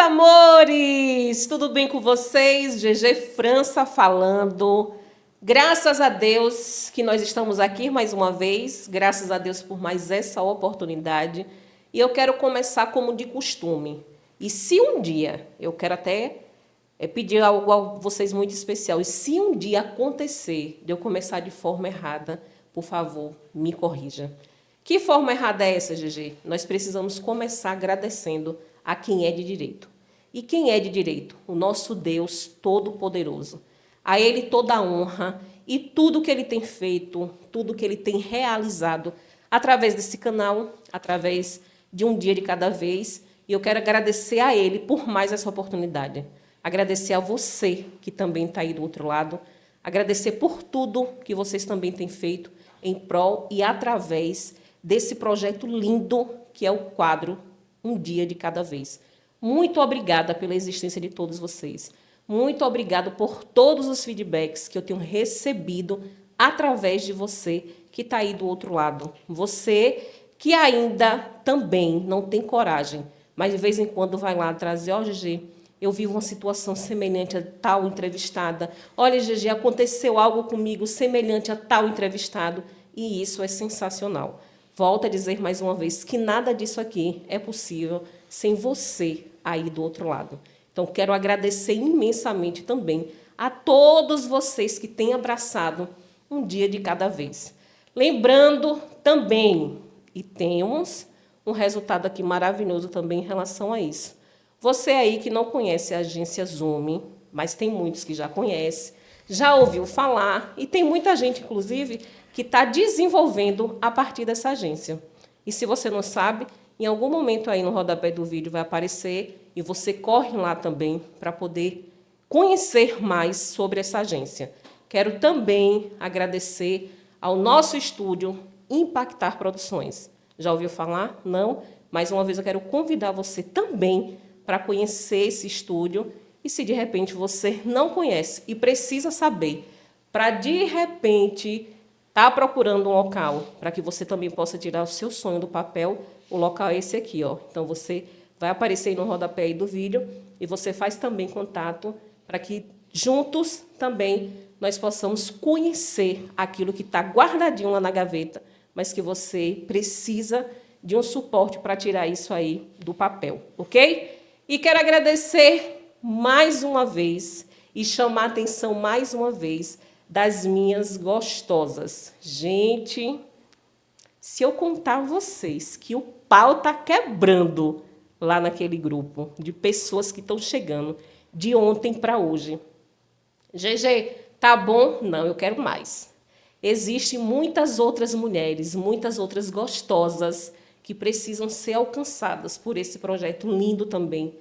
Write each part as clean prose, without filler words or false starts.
amores! Tudo bem com vocês? GG França falando. Graças a Deus que nós estamos aqui mais uma vez. Graças a Deus por mais essa oportunidade. E eu quero começar como de costume. E se um dia, eu quero até pedir algo a vocês muito especial. E se um dia acontecer de eu começar de forma errada, por favor, me corrija. Que forma errada é essa, GG? Nós precisamos começar agradecendo a quem é de direito. E quem é de direito? O nosso Deus Todo-Poderoso. A Ele toda a honra e tudo que Ele tem feito, tudo que Ele tem realizado através desse canal, através de um dia de cada vez. E eu quero agradecer a Ele por mais essa oportunidade. Agradecer a você que também está aí do outro lado. Agradecer por tudo que vocês também têm feito em prol e através desse projeto lindo que é o quadro Um Dia de Cada Vez. Muito obrigada pela existência de todos vocês. Muito obrigada por todos os feedbacks que eu tenho recebido através de você que está aí do outro lado. Você que ainda também não tem coragem, mas de vez em quando vai lá trazer, ó, GG, eu vi uma situação semelhante a tal entrevistada. Olha, GG, aconteceu algo comigo semelhante a tal entrevistado. E isso é sensacional. Volto a dizer mais uma vez que nada disso aqui é possível sem você aí do outro lado. Então, quero agradecer imensamente também a todos vocês que têm abraçado um dia de cada vez. Lembrando também, e temos um resultado aqui maravilhoso também em relação a isso. Você aí que não conhece a agência Zoom, mas tem muitos que já conhecem, já ouviu falar, e tem muita gente, inclusive, que está desenvolvendo a partir dessa agência. E se você não sabe, em algum momento aí no rodapé do vídeo vai aparecer e você corre lá também para poder conhecer mais sobre essa agência. Quero também agradecer ao nosso estúdio Impactar Produções. Já ouviu falar? Não? Mais uma vez eu quero convidar você também para conhecer esse estúdio. E se de repente você não conhece e precisa saber, para de repente está procurando um local para que você também possa tirar o seu sonho do papel, o local é esse aqui, ó. Então, você vai aparecer aí no rodapé aí do vídeo e você faz também contato para que juntos também nós possamos conhecer aquilo que está guardadinho lá na gaveta, mas que você precisa de um suporte para tirar isso aí do papel, ok? E quero agradecer mais uma vez e chamar a atenção mais uma vez das minhas gostosas. Gente, se eu contar a vocês que o pau está quebrando lá naquele grupo de pessoas que estão chegando de ontem para hoje. GG, tá bom? Não, eu quero mais. Existem muitas outras mulheres, muitas outras gostosas que precisam ser alcançadas por esse projeto lindo também,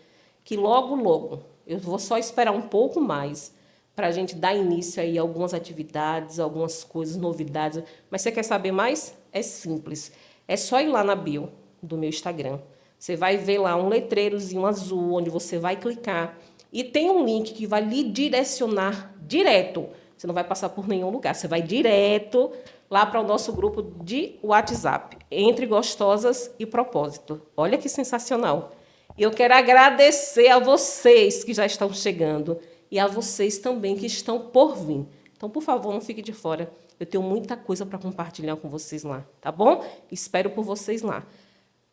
que logo, logo, eu vou só esperar um pouco mais para a gente dar início aí a algumas atividades, algumas coisas, novidades. Mas você quer saber mais? É simples. É só ir lá na bio do meu Instagram. Você vai ver lá um letreirozinho azul, onde você vai clicar. E tem um link que vai lhe direcionar direto. Você não vai passar por nenhum lugar. Você vai direto lá para o nosso grupo de WhatsApp. Entre Gostosas e Propósito. Olha que sensacional. E eu quero agradecer a vocês que já estão chegando. E a vocês também que estão por vir. Então, por favor, não fique de fora. Eu tenho muita coisa para compartilhar com vocês lá, tá bom? Espero por vocês lá.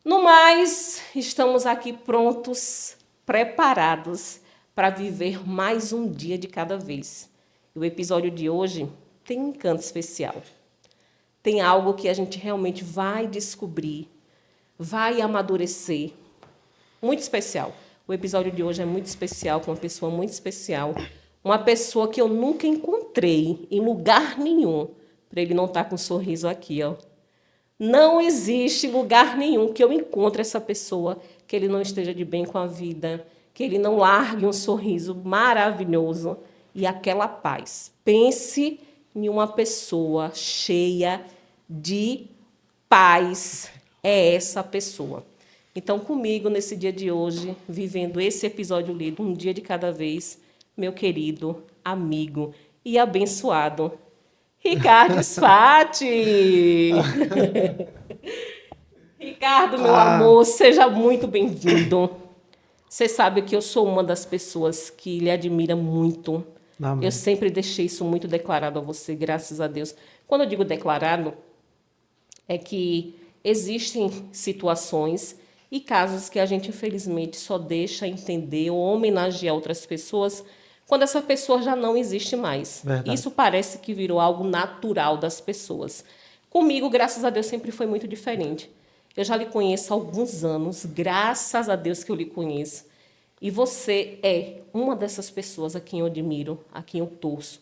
No mais, estamos aqui prontos, preparados para viver mais um dia de cada vez. E o episódio de hoje tem um encanto especial. Tem algo que a gente realmente vai descobrir, vai amadurecer. Muito especial. O episódio de hoje é muito especial, com uma pessoa muito especial. Uma pessoa que eu nunca encontrei em lugar nenhum, para ele não estar com um sorriso aqui, ó. Não existe lugar nenhum que eu encontre essa pessoa, que ele não esteja de bem com a vida, que ele não largue um sorriso maravilhoso e aquela paz. Pense em uma pessoa cheia de paz. É essa pessoa. Então, comigo, nesse dia de hoje, vivendo esse episódio lido, um dia de cada vez, meu querido amigo e abençoado Ricardo Sfati. Ricardo, meu amor, seja muito bem-vindo. Você sabe que eu sou uma das pessoas que lhe admira muito. Eu Amém. sempre deixei isso muito declarado a você, graças a Deus. Quando eu digo declarado, é que existem situações e casos que a gente, infelizmente, só deixa entender ou homenagear outras pessoas quando essa pessoa já não existe mais. Verdade. Isso parece que virou algo natural das pessoas. Comigo, graças a Deus, sempre foi muito diferente. Eu já lhe conheço há alguns anos, graças a Deus que eu lhe conheço. E você é uma dessas pessoas a quem eu admiro, a quem eu torço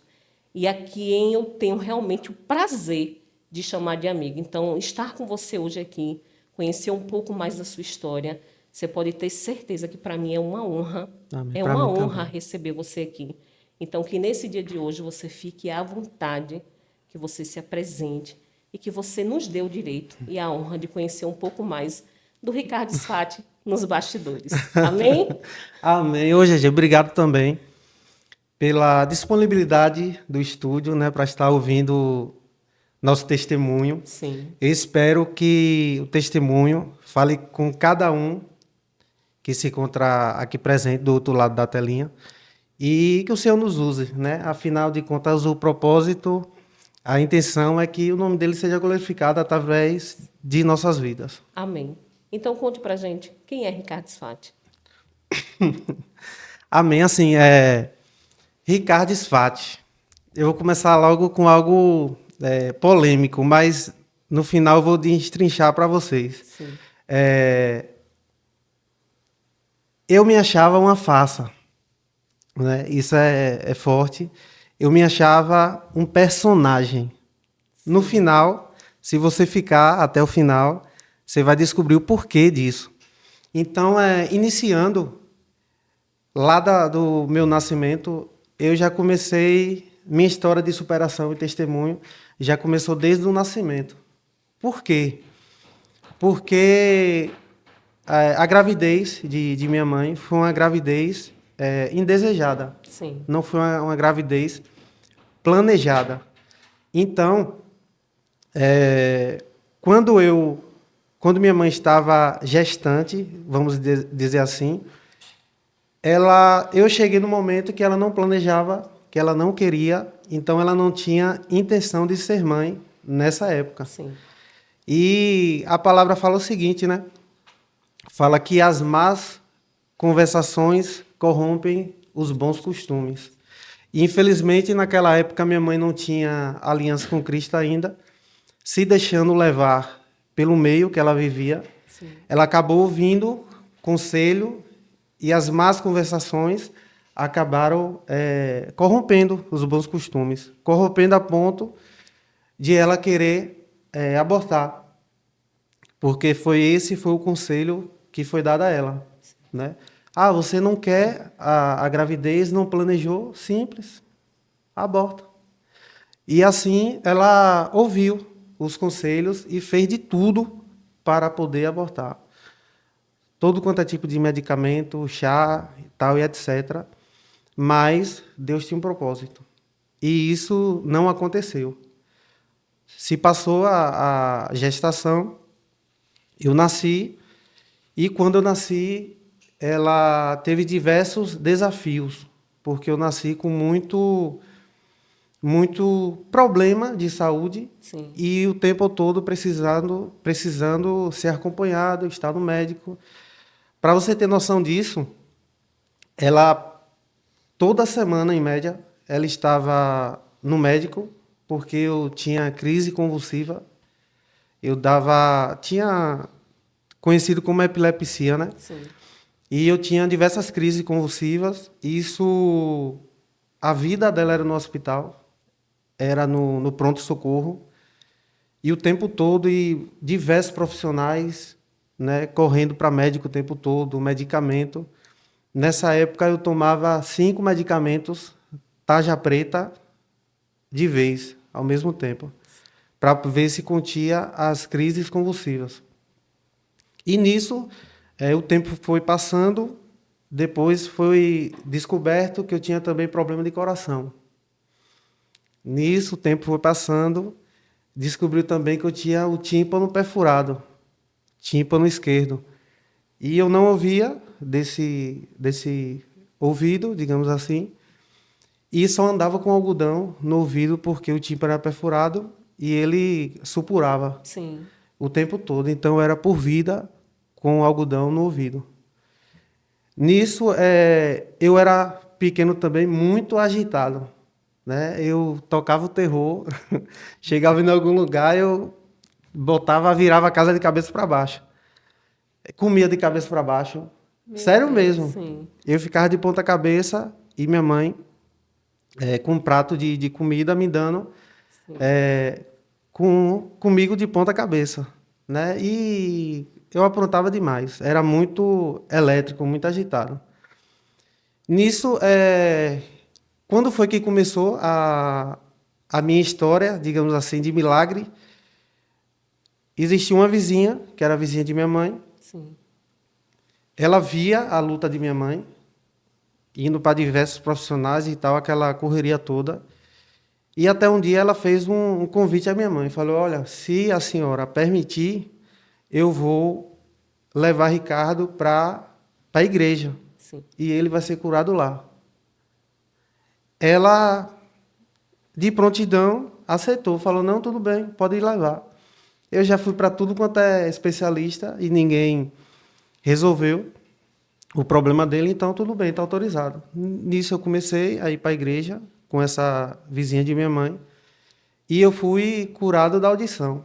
e a quem eu tenho realmente o prazer de chamar de amigo. Então, estar com você hoje aqui, conhecer um pouco mais da sua história, você pode ter certeza que para mim Amém. é Para uma mim honra também. receber você aqui. Então, que nesse dia de hoje você fique à vontade, que você se apresente e que você nos dê o direito e a honra de conhecer um pouco mais do Ricardo Sfati nos bastidores. Amém? Amém. Ô, GG, obrigado também pela disponibilidade do estúdio, né, para estar ouvindo nosso testemunho. Sim. Eu espero que o testemunho fale com cada um que se encontra aqui presente do outro lado da telinha e que o Senhor nos use, né? Afinal de contas, o propósito, a intenção é que o nome dele seja glorificado através de nossas vidas. Amém. Então conte pra gente, quem é Ricardo Sfati? Amém. Assim, Ricardo Sfati. Eu vou começar logo com algo polêmico, mas no final eu vou destrinchar para vocês. Sim. É, eu me achava uma farsa, né? Isso é forte. Eu me achava um personagem. No Sim. final, se você ficar até o final, você vai descobrir o porquê disso. Então, iniciando lá do meu nascimento, eu já comecei minha história de superação e testemunho já começou desde o nascimento. Por quê? Porque a gravidez de minha mãe foi uma gravidez indesejada. Sim. Não foi uma gravidez planejada. Então, é, quando quando minha mãe estava gestante, vamos dizer assim, eu cheguei no momento que ela não planejava, que ela não queria, então ela não tinha intenção de ser mãe nessa época. Sim. E a palavra fala o seguinte, né? Fala que as más conversações corrompem os bons costumes. E, infelizmente, naquela época, minha mãe não tinha aliança com Cristo ainda, se deixando levar pelo meio que ela vivia. Sim. Ela acabou ouvindo conselho e as más conversações acabaram corrompendo os bons costumes, corrompendo a ponto de ela querer abortar, porque foi o conselho que foi dado a ela, né? Ah, você não quer a gravidez, não planejou, simples, aborta. E assim ela ouviu os conselhos e fez de tudo para poder abortar. Todo quanto é tipo de medicamento, chá, tal e etc. Mas Deus tinha um propósito. E isso não aconteceu. Se passou a gestação, eu nasci, e quando eu nasci, ela teve diversos desafios, porque eu nasci com muito problema de saúde Sim. e o tempo todo precisando ser acompanhado, estar no médico. Para você ter noção disso, ela toda semana em média ela estava no médico porque eu tinha crise convulsiva. Tinha conhecido como epilepsia, né? Sim. E eu tinha diversas crises convulsivas. Isso, a vida dela era no hospital, era no pronto-socorro. E o tempo todo, e diversos profissionais, né, correndo para médico o tempo todo, medicamento. Nessa época eu tomava 5 medicamentos, tarja preta, de vez, ao mesmo tempo, para ver se continha as crises convulsivas. E nisso, o tempo foi passando, depois foi descoberto que eu tinha também problema de coração. Nisso, o tempo foi passando, descobriu também que eu tinha o tímpano perfurado, tímpano esquerdo. E eu não ouvia desse ouvido, digamos assim, e só andava com algodão no ouvido porque o tímpano era perfurado e ele supurava Sim. o tempo todo. Então era por vida com algodão no ouvido. Nisso, eu era pequeno também, muito agitado, né? Eu tocava o terror, chegava em algum lugar, eu virava a casa de cabeça para baixo. Comia de cabeça para baixo. Meu Sério Deus, mesmo. sim. Eu ficava de ponta cabeça e minha mãe, com um prato de comida, me dando Sim. comigo de ponta cabeça, né? E eu aprontava demais. Era muito elétrico, muito agitado. Nisso, quando foi que começou a minha história, digamos assim, de milagre? Existia uma vizinha, que era a vizinha de minha mãe. Sim. Ela via a luta de minha mãe, indo para diversos profissionais e tal, aquela correria toda. E até um dia ela fez um convite à minha mãe. Falou, olha, se a senhora permitir, eu vou levar Ricardo para a igreja. Sim. E ele vai ser curado lá. Ela, de prontidão, aceitou. Falou, não, tudo bem, pode ir levar. Eu já fui para tudo quanto é especialista e ninguém resolveu o problema dele, então tudo bem, está autorizado. Nisso eu comecei a ir para a igreja com essa vizinha de minha mãe e eu fui curado da audição,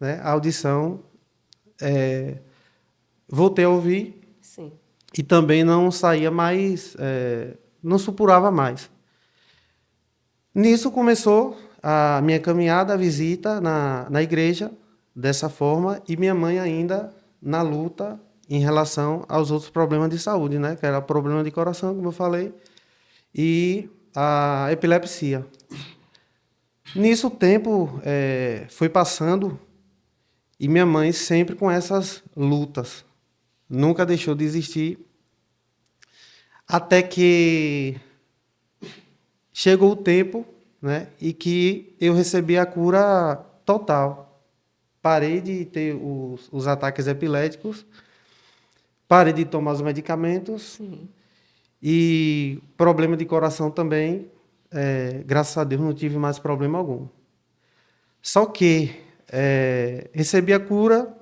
né? A audição, voltei a ouvir Sim. e também não saía mais, não supurava mais. Nisso começou a minha caminhada, a visita na igreja, dessa forma, e minha mãe ainda na luta em relação aos outros problemas de saúde, né? Que era problema de coração, como eu falei, e a epilepsia. Nisso o tempo foi passando e minha mãe sempre com essas lutas. Nunca deixou de existir. Até que chegou o tempo, né, e que eu recebi a cura total. Parei de ter os ataques epiléticos, parei de tomar os medicamentos Sim. e problema de coração também, graças a Deus não tive mais problema algum. Só que recebi a cura,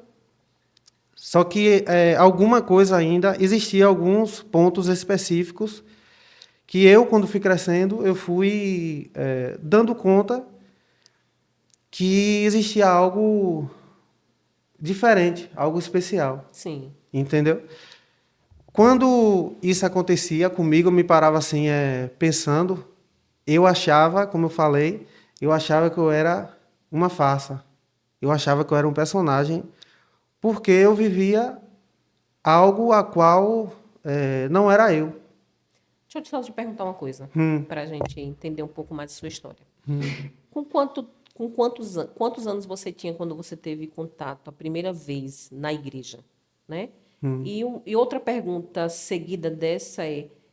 só que alguma coisa ainda, existia alguns pontos específicos que eu, quando fui crescendo, eu fui dando conta que existia algo diferente, algo especial, Sim. entendeu? Quando isso acontecia comigo, eu me parava assim, pensando, eu achava, como eu falei, eu achava que eu era uma farsa, eu achava que eu era um personagem, porque eu vivia algo a qual não era eu. Deixa eu só te perguntar uma coisa, Hum, para a gente entender um pouco mais da sua história. Com quantos anos você tinha quando você teve contato a primeira vez na igreja, né? E outra pergunta seguida dessa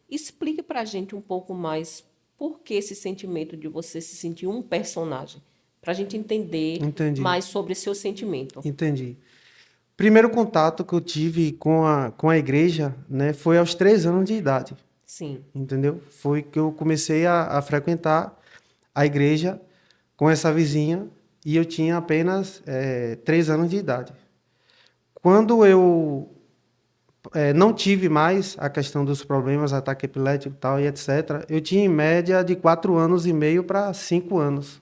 explique para a gente um pouco mais por que esse sentimento de você se sentir um personagem, para a gente entender entendi, mais sobre seu sentimento. entendi. Primeiro contato que eu tive com a igreja, né, foi aos 3 anos de idade, Sim, entendeu? Foi que eu comecei a frequentar a igreja com essa vizinha e eu tinha apenas 3 anos de idade. Quando eu não tive mais a questão dos problemas, ataque epilético e tal, e etc., eu tinha em média de 4 anos e meio para 5 anos.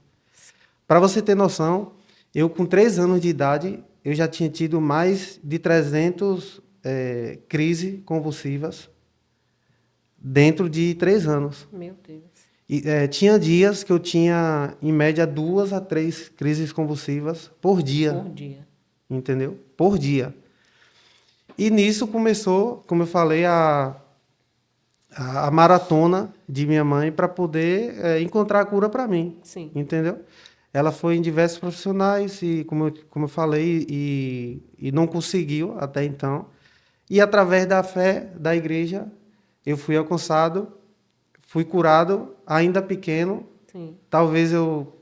Para você ter noção, eu com 3 anos de idade, eu já tinha tido mais de 300 crises convulsivas dentro de 3 anos. meu Deus. E, tinha dias que eu tinha, em média, 2 a 3 crises convulsivas por dia, Por dia. entendeu? Por dia. E nisso começou, como eu falei, a maratona de minha mãe para poder encontrar a cura para mim, Sim, entendeu? Ela foi em diversos profissionais e, como eu falei, e não conseguiu até então. E através da fé da igreja, eu fui alcançado, fui curado, ainda pequeno. sim, Talvez eu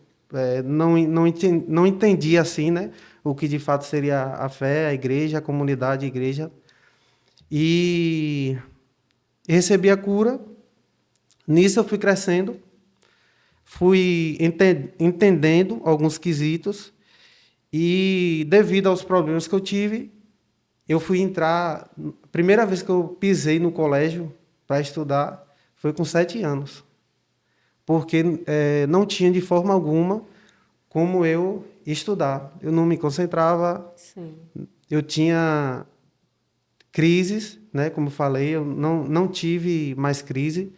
não entendi assim, né? O que de fato seria a fé, a igreja, a comunidade, a igreja. E recebi a cura. Nisso eu fui crescendo, fui entendendo alguns quesitos e, devido aos problemas que eu tive, eu fui entrar... A primeira vez que eu pisei no colégio para estudar foi com 7 anos, porque não tinha de forma alguma como eu estudar. Eu não me concentrava, Sim. eu tinha crises, né? Como falei, eu não tive mais crise,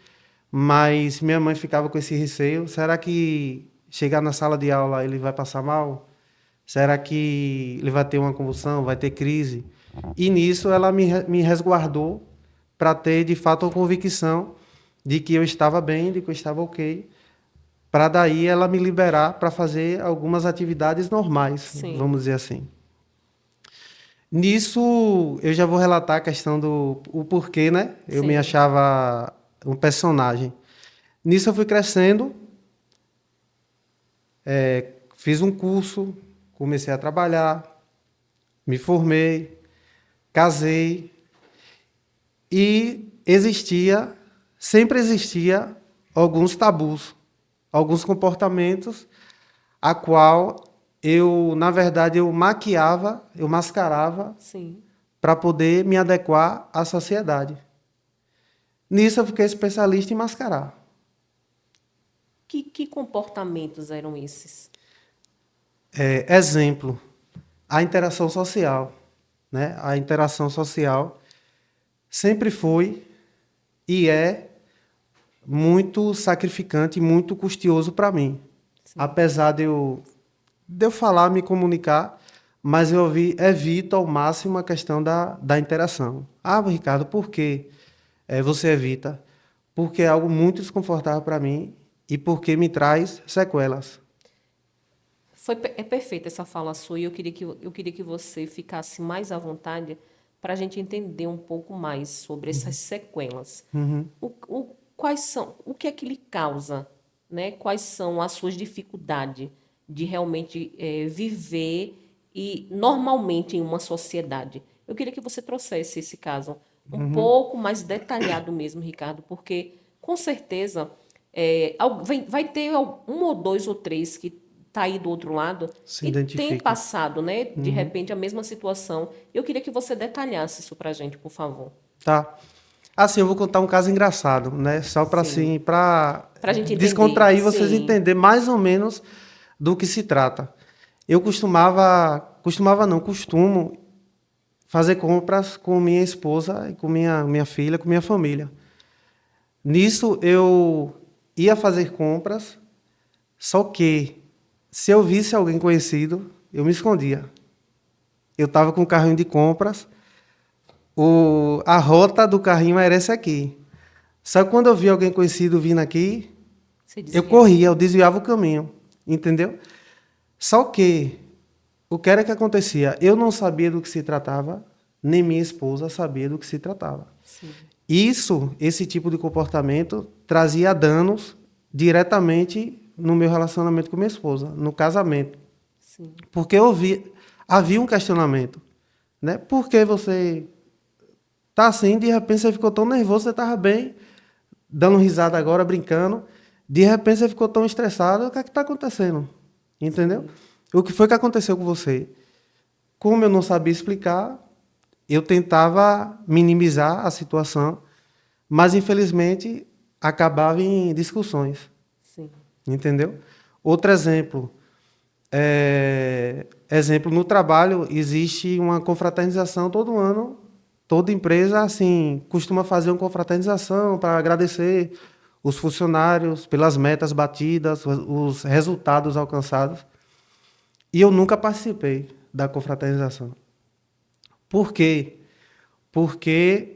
mas minha mãe ficava com esse receio. Será que chegar na sala de aula ele vai passar mal? Será que ele vai ter uma convulsão, vai ter crise? E nisso ela me resguardou para ter, de fato, a convicção de que eu estava bem, de que eu estava ok, para daí ela me liberar para fazer algumas atividades normais, Sim. vamos dizer assim. Nisso, eu já vou relatar a questão do o porquê, né? Eu me Sim. achava um personagem. Nisso eu fui crescendo, fiz um curso, comecei a trabalhar, me formei, casei e sempre existia alguns tabus, alguns comportamentos a qual eu, na verdade, eu maquiava, eu mascarava Sim. para poder me adequar à sociedade. Nisso eu fiquei especialista em mascarar. Que comportamentos eram esses? Exemplo, a interação social, né? A interação social sempre foi e é muito sacrificante e muito custoso para mim. Sim. Apesar de eu falar, me comunicar, mas eu evito ao máximo a questão da interação. Ah, Ricardo, por que você evita? Porque é algo muito desconfortável para mim e porque me traz sequelas. É perfeita essa fala sua e eu queria que você ficasse mais à vontade para a gente entender um pouco mais sobre essas sequelas. Uhum. Quais são, o que é que lhe causa, né? Quais são as suas dificuldades de realmente viver e normalmente em uma sociedade? Eu queria que você trouxesse esse caso um pouco mais detalhado mesmo, Ricardo, porque com certeza vai ter um ou dois ou três que está aí do outro lado Se e tem identifica. passado, né, de repente, a mesma situação. Eu queria que você detalhasse isso para a gente, por favor. Tá. Assim, eu vou contar um caso engraçado, né? Só para Sim. assim, para Para a gente entender. descontrair, vocês Sim. entender mais ou menos do que se trata. Eu costumo fazer compras com minha esposa e com minha filha, com minha família. Nisso eu ia fazer compras, só que se eu visse alguém conhecido, eu me escondia. Eu estava com o carrinho de compras, a rota do carrinho era essa aqui. Só que quando eu vi alguém conhecido vindo aqui, Você eu desviava. corria, eu desviava o caminho, entendeu? Só que o que era que acontecia? Eu não sabia do que se tratava, nem minha esposa sabia do que se tratava. Sim. Esse tipo de comportamento trazia danos diretamente no meu relacionamento com minha esposa, no casamento. Sim. Porque havia um questionamento, né? Por que você tá assim, de repente você ficou tão nervoso, você estava bem, dando risada agora, brincando, de repente você ficou tão estressado, o que é que está acontecendo? Entendeu? Sim. O que foi que aconteceu com você? Como eu não sabia explicar, eu tentava minimizar a situação, mas infelizmente acabava em discussões, Sim. entendeu? Outro exemplo, exemplo no trabalho existe uma confraternização todo ano, toda empresa assim costuma fazer uma confraternização para agradecer os funcionários pelas metas batidas, os resultados alcançados. E eu nunca participei da confraternização. Por quê? Porque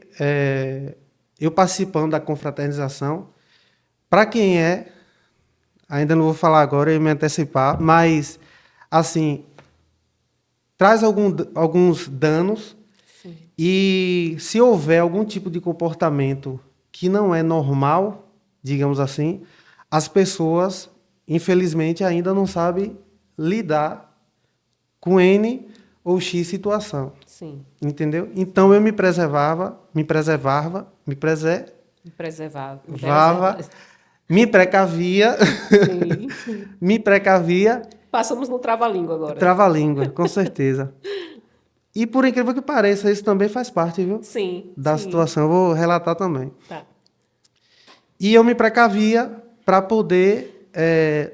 eu participando da confraternização, para quem ainda não vou falar agora, eu ia me antecipar, mas, assim, traz alguns danos Sim. e se houver algum tipo de comportamento que não é normal, digamos assim, as pessoas, infelizmente, ainda não sabem lidar com N ou X situação. Sim. Entendeu? Então eu me preservava, Me preservar. Me vava, preservar. me precavia, Sim. me precavia, Passamos no trava-língua agora. trava-língua, com certeza. E por incrível que pareça, isso também faz parte, viu? Sim, Da sim. situação. Eu vou relatar também. Tá. E eu me precavia para poder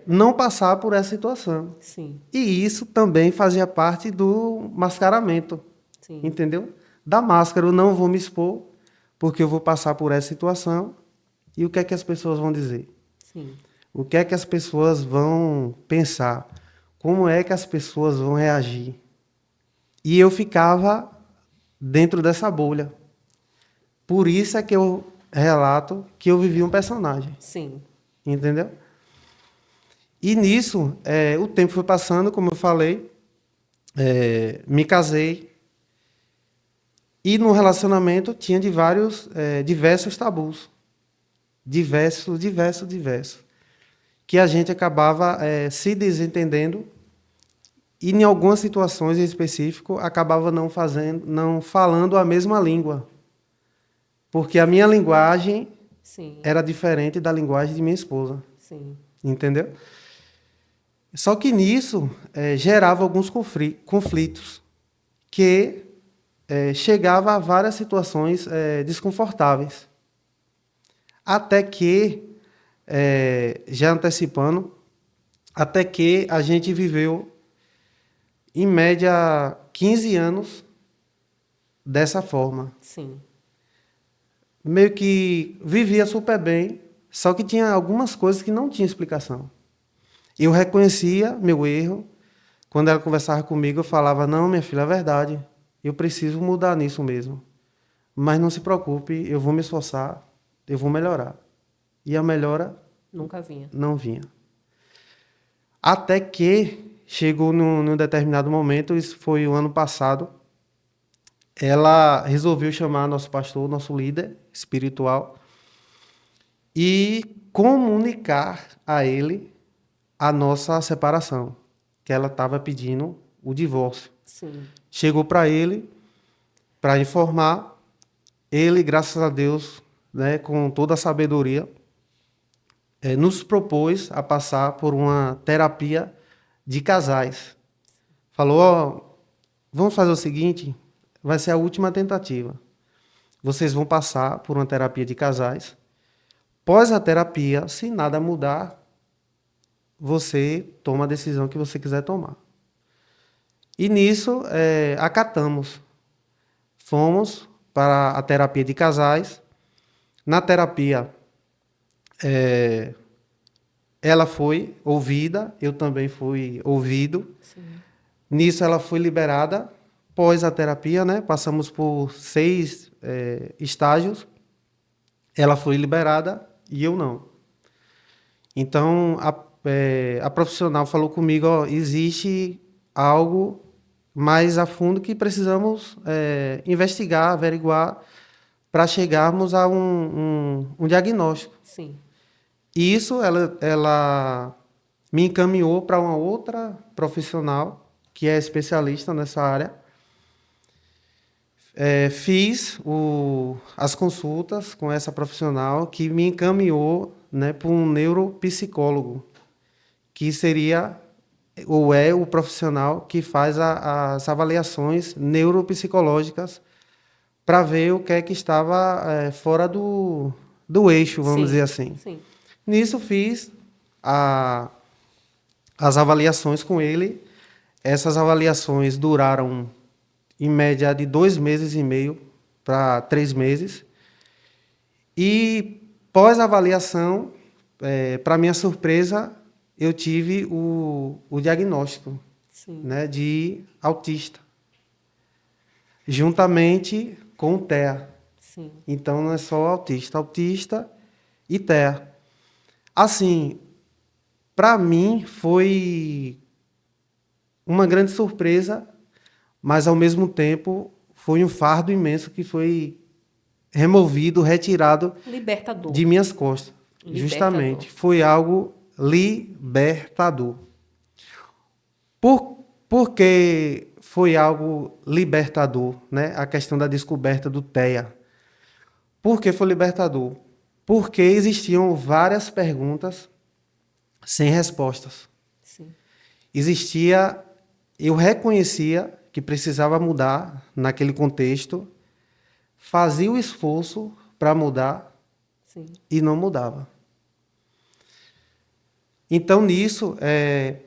não passar por essa situação. Sim, E isso também fazia parte do mascaramento, sim, entendeu? Da máscara, eu não vou me expor, porque eu vou passar por essa situação. E o que é que as pessoas vão dizer? sim. O que é que as pessoas vão pensar? Como é que as pessoas vão reagir? E eu ficava dentro dessa bolha. Por isso é que eu relato que eu vivi um personagem, Sim, entendeu? E nisso, o tempo foi passando, como eu falei, me casei. E no relacionamento tinha diversos tabus. Diversos. Que a gente acabava se desentendendo e em algumas situações em específico acabava não falando a mesma língua, porque a minha linguagem sim, era diferente da linguagem de minha esposa, sim. entendeu? Só que nisso gerava alguns conflitos que chegava a várias situações desconfortáveis, até que já antecipando, até que a gente viveu em média 15 anos dessa forma. Sim, Meio que vivia super bem, só que tinha algumas coisas que não tinha explicação. Eu reconhecia meu erro. Quando ela conversava comigo, eu falava: não, minha filha, é verdade. Eu preciso mudar nisso mesmo. Mas não se preocupe, eu vou me esforçar, eu vou melhorar. E a melhora nunca vinha. não vinha. Até que chegou num determinado momento, isso foi o ano passado, ela resolveu chamar nosso pastor, nosso líder espiritual, e comunicar a ele a nossa separação, que ela estava pedindo o divórcio. Sim, Chegou para ele para informar, ele, graças a Deus, né, com toda a sabedoria, nos propôs a passar por uma terapia de casais. Falou: ó, vamos fazer o seguinte, vai ser a última tentativa. Vocês vão passar por uma terapia de casais. Pós a terapia, se nada mudar, você toma a decisão que você quiser tomar. E nisso, acatamos. Fomos para a terapia de casais. Na terapia, ela foi ouvida, eu também fui ouvido. sim, Nisso, ela foi liberada. Pós a terapia, né? Passamos por 6 estágios. Ela foi liberada e eu não. Então, a profissional falou comigo: ó, existe algo mais a fundo que precisamos investigar, averiguar, para chegarmos a um diagnóstico. sim, E isso ela me encaminhou para uma outra profissional que é especialista nessa área. Fiz as consultas com essa profissional que me encaminhou, né, para um neuropsicólogo, que seria ou é o profissional que faz as avaliações neuropsicológicas para ver o que é que estava fora do eixo, vamos dizer sim, assim. sim, Nisso fiz a- as avaliações com ele. Essas avaliações duraram em média de 2 meses e meio para 3 meses. E pós-avaliação, para minha surpresa, eu tive o diagnóstico, sim, né, de autista, juntamente com o TEA. sim. Então não é só autista e TEA. Assim, para mim foi uma grande surpresa, mas ao mesmo tempo foi um fardo imenso que foi removido, retirado Libertador. de minhas costas. Libertador. Justamente, foi algo libertador. Porque foi algo libertador, né? A questão da descoberta do TEA. Por que foi libertador? Porque existiam várias perguntas sem respostas. Sim. Eu reconhecia que precisava mudar naquele contexto, fazia o esforço para mudar Sim. e não mudava. Então, nisso,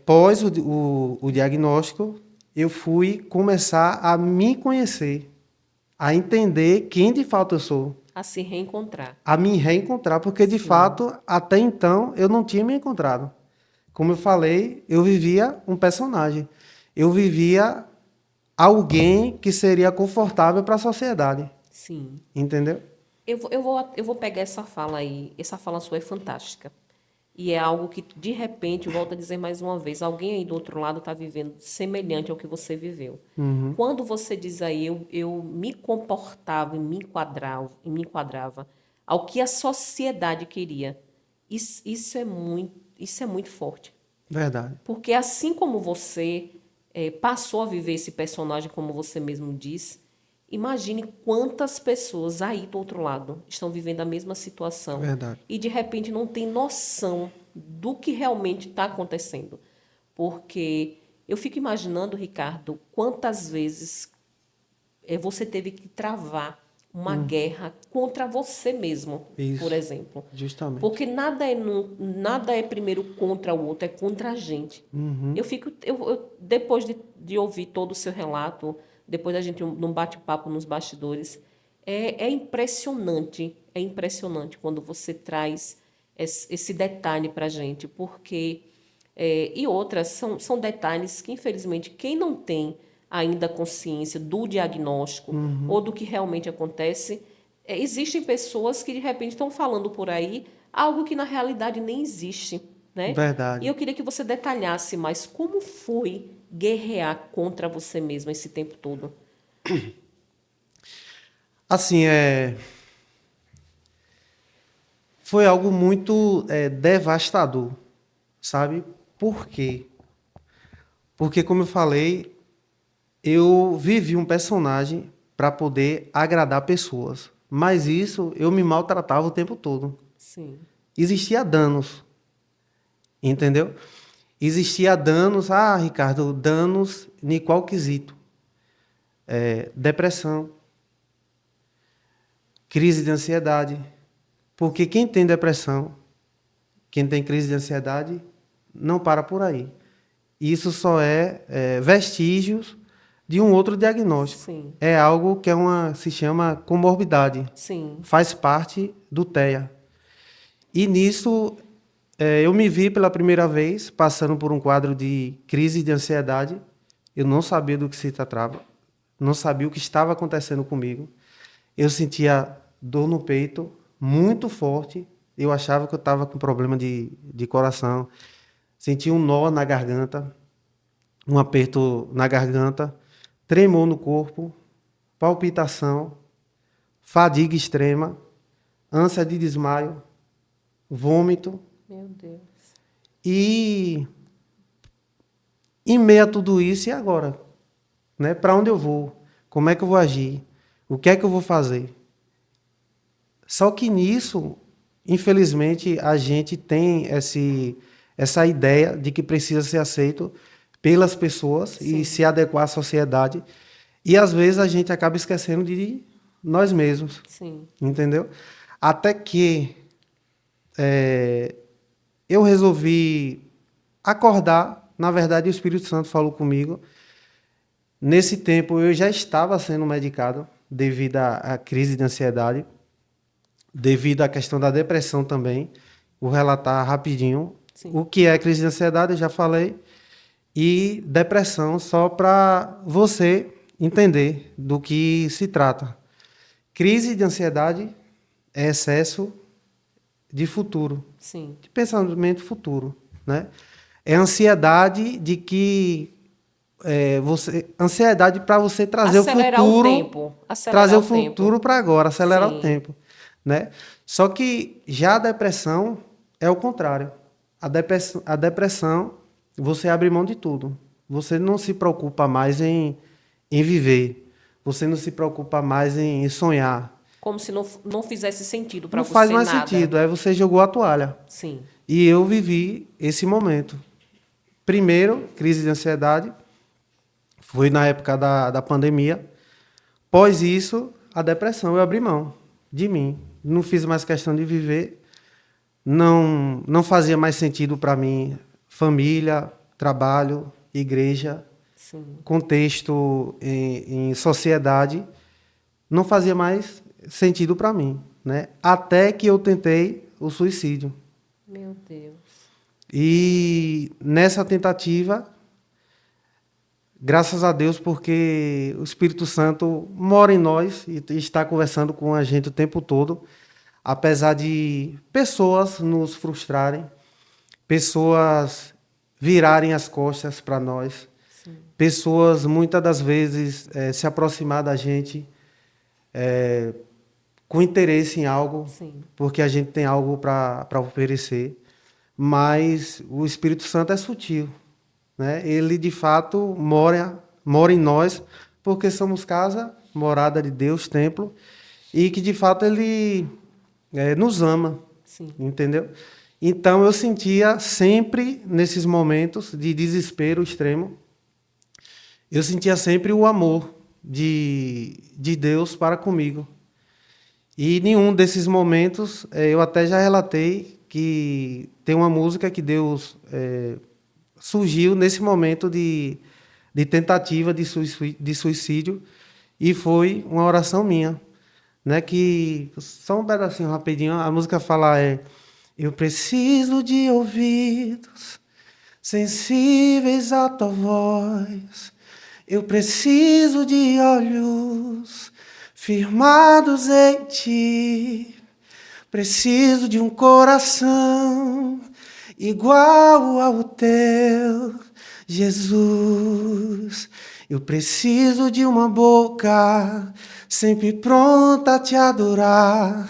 pós o diagnóstico, eu fui começar a me conhecer, a entender quem de fato eu sou, A se reencontrar. a me reencontrar, porque de Sim. fato, até então, eu não tinha me encontrado. Como eu falei, eu vivia um personagem. Eu vivia alguém que seria confortável para a sociedade. Sim. Entendeu? Eu vou pegar essa fala aí. Essa fala sua é fantástica. E é algo que, de repente, volto a dizer mais uma vez, alguém aí do outro lado está vivendo semelhante ao que você viveu. Quando você diz aí, eu me comportava e me enquadrava ao que a sociedade queria. Isso é muito forte. Verdade. Porque assim como você passou a viver esse personagem, como você mesmo diz, imagine quantas pessoas aí do outro lado estão vivendo a mesma situação Verdade. e de repente não tem noção do que realmente está acontecendo. Porque eu fico imaginando, Ricardo, quantas vezes você teve que travar uma guerra contra você mesmo, Isso. por exemplo. Justamente. Porque nada é primeiro contra o outro, é contra a gente. Depois de ouvir todo o seu relato, depois da gente num bate-papo nos bastidores, é impressionante quando você traz esse detalhe para a gente, porque e outras são detalhes que, infelizmente, quem não tem ainda consciência do diagnóstico ou do que realmente acontece, existem pessoas que, de repente, estão falando por aí algo que, na realidade, nem existe, né? E Verdade. eu queria que você detalhasse mais como foi guerrear contra você mesmo esse tempo todo. Assim, foi algo muito devastador, sabe? Por quê? Porque, como eu falei, eu vivi um personagem para poder agradar pessoas. Mas isso eu me maltratava o tempo todo. Sim, Existia danos, entendeu? Existia danos, Ricardo, danos em qual quesito? Depressão, crise de ansiedade. Porque quem tem depressão, quem tem crise de ansiedade, não para por aí. Isso só é vestígios de um outro diagnóstico. sim, É algo que se chama comorbidade. sim, Faz parte do TEA. E nisso, eu me vi pela primeira vez passando por um quadro de crise de ansiedade. Eu não sabia do que se tratava, não sabia o que estava acontecendo comigo. Eu sentia dor no peito muito forte. Eu achava que eu estava com problema de coração. Sentia um nó na garganta, um aperto na garganta, tremor no corpo, palpitação, fadiga extrema, ânsia de desmaio, vômito. meu Deus. E em meio a tudo isso, e agora? Né? Para onde eu vou? Como é que eu vou agir? O que é que eu vou fazer? Só que nisso, infelizmente, a gente tem essa ideia de que precisa ser aceito pelas pessoas Sim. e se adequar à sociedade. E às vezes a gente acaba esquecendo de nós mesmos, Sim, entendeu? Até que eu resolvi acordar. Na verdade, o Espírito Santo falou comigo. Nesse tempo, eu já estava sendo medicado devido à crise de ansiedade, devido à questão da depressão também. Vou relatar rapidinho. sim, O que é crise de ansiedade, eu já falei. E depressão, só para você entender do que se trata. Crise de ansiedade é excesso de futuro, sim. de pensamento futuro, né? É ansiedade de que ansiedade para você trazer Acelerar o tempo. trazer Acelerar o o tempo. futuro para agora, acelerar o Sim, tempo, né? Só que já a depressão é o contrário. A depressão, você abre mão de tudo. Você não se preocupa mais em em viver. Você não se preocupa mais em sonhar. Como se não fizesse sentido para Não você faz mais nada. sentido. Aí você jogou a toalha. Sim. E eu vivi esse momento. Primeiro, crise de ansiedade. Foi na época da pandemia. Após isso, a depressão. Eu abri mão de mim. Não fiz mais questão de viver. Não fazia mais sentido para mim família, trabalho, igreja, Sim. contexto em sociedade. Não fazia mais sentido para mim, né? Até que eu tentei o suicídio. Meu Deus. E nessa tentativa, graças a Deus, porque o Espírito Santo mora em nós e está conversando com a gente o tempo todo, apesar de pessoas nos frustrarem, pessoas virarem as costas para nós, Sim. pessoas muitas das vezes se aproximar da gente com interesse em algo, Sim. porque a gente tem algo para oferecer, mas o Espírito Santo é sutil, né? Ele de fato mora em nós, porque somos casa, morada de Deus, templo, e que de fato ele nos ama, Sim. entendeu? Então eu sentia sempre nesses momentos de desespero extremo, eu sentia sempre o amor de Deus para comigo. E nenhum desses momentos, eu até já relatei que tem uma música que Deus surgiu nesse momento de tentativa de suicídio e foi uma oração minha, né? Que só um pedacinho rapidinho, a música fala eu preciso de ouvidos sensíveis à tua voz, eu preciso de olhos firmados em ti, preciso de um coração igual ao teu, Jesus. Eu preciso de uma boca sempre pronta a te adorar.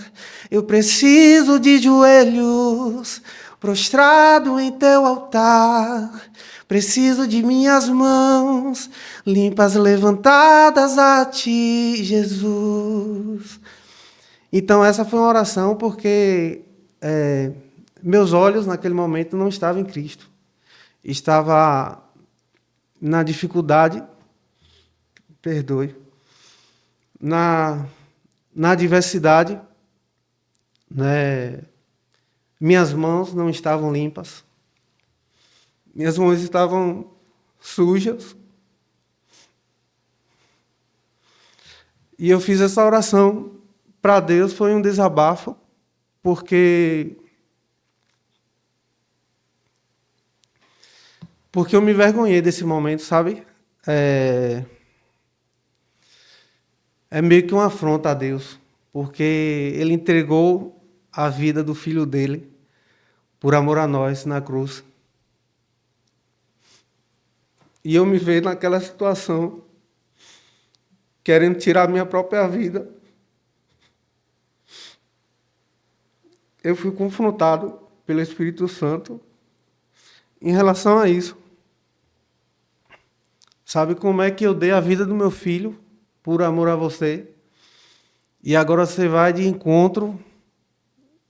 Eu preciso de joelhos prostrado em teu altar. Preciso de minhas mãos limpas levantadas a ti, Jesus. Então essa foi uma oração porque meus olhos naquele momento não estavam em Cristo. Estava na dificuldade, perdoe, na adversidade, né? Minhas mãos não estavam limpas. Minhas mãos estavam sujas. E eu fiz essa oração para Deus, foi um desabafo, porque eu me envergonhei desse momento, sabe? É meio que uma afronta a Deus, porque Ele entregou a vida do Filho dele por amor a nós na cruz. E eu me vejo naquela situação, querendo tirar a minha própria vida. Eu fui confrontado pelo Espírito Santo em relação a isso. Sabe como é que eu dei a vida do meu filho por amor a você? E agora você vai de encontro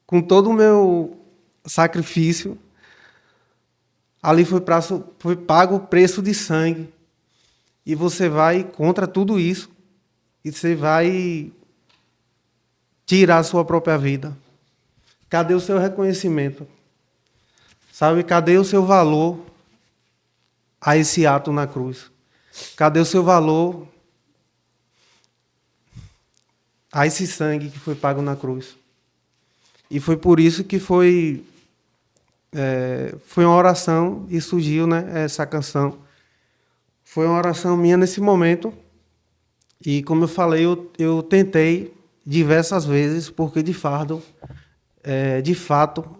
com todo o meu sacrifício. Ali foi pago o preço de sangue. E você vai contra tudo isso. E você vai tirar a sua própria vida. Cadê o seu reconhecimento? Sabe, cadê o seu valor a esse ato na cruz? Cadê o seu valor a esse sangue que foi pago na cruz? E foi por isso que foi uma oração e surgiu, né, essa canção. Foi uma oração minha nesse momento. E como eu falei, eu tentei diversas vezes, porque de fato,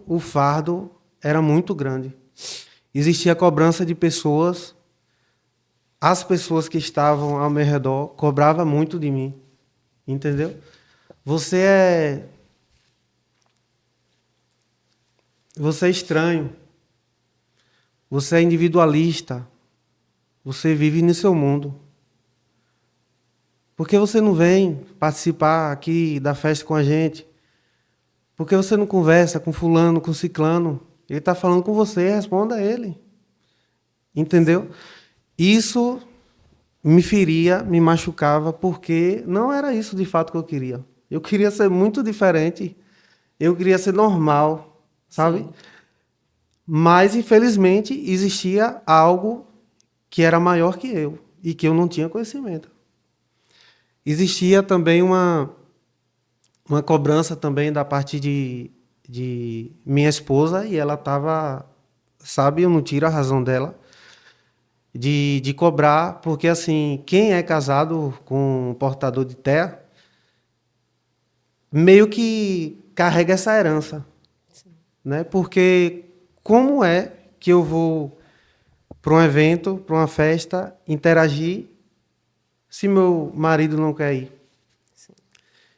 o fardo era muito grande. Existia cobrança de pessoas, as pessoas que estavam ao meu redor cobravam muito de mim, entendeu? Você é estranho, você é individualista, você vive no seu mundo. Por que você não vem participar aqui da festa com a gente? Por que você não conversa com fulano, com ciclano? Ele está falando com você, responda a ele. Entendeu? Isso me feria, me machucava, porque não era isso de fato que eu queria. Eu queria ser muito diferente, eu queria ser normal, sabe? Sim. Mas, infelizmente, existia algo que era maior que eu e que eu não tinha conhecimento. Existia também uma cobrança também da parte de minha esposa e ela estava, sabe, eu não tiro a razão dela, de cobrar, porque assim, quem é casado com um portador de terra, meio que carrega essa herança, Sim. né? Porque como é que eu vou para um evento, para uma festa, interagir se meu marido não quer ir? Sim.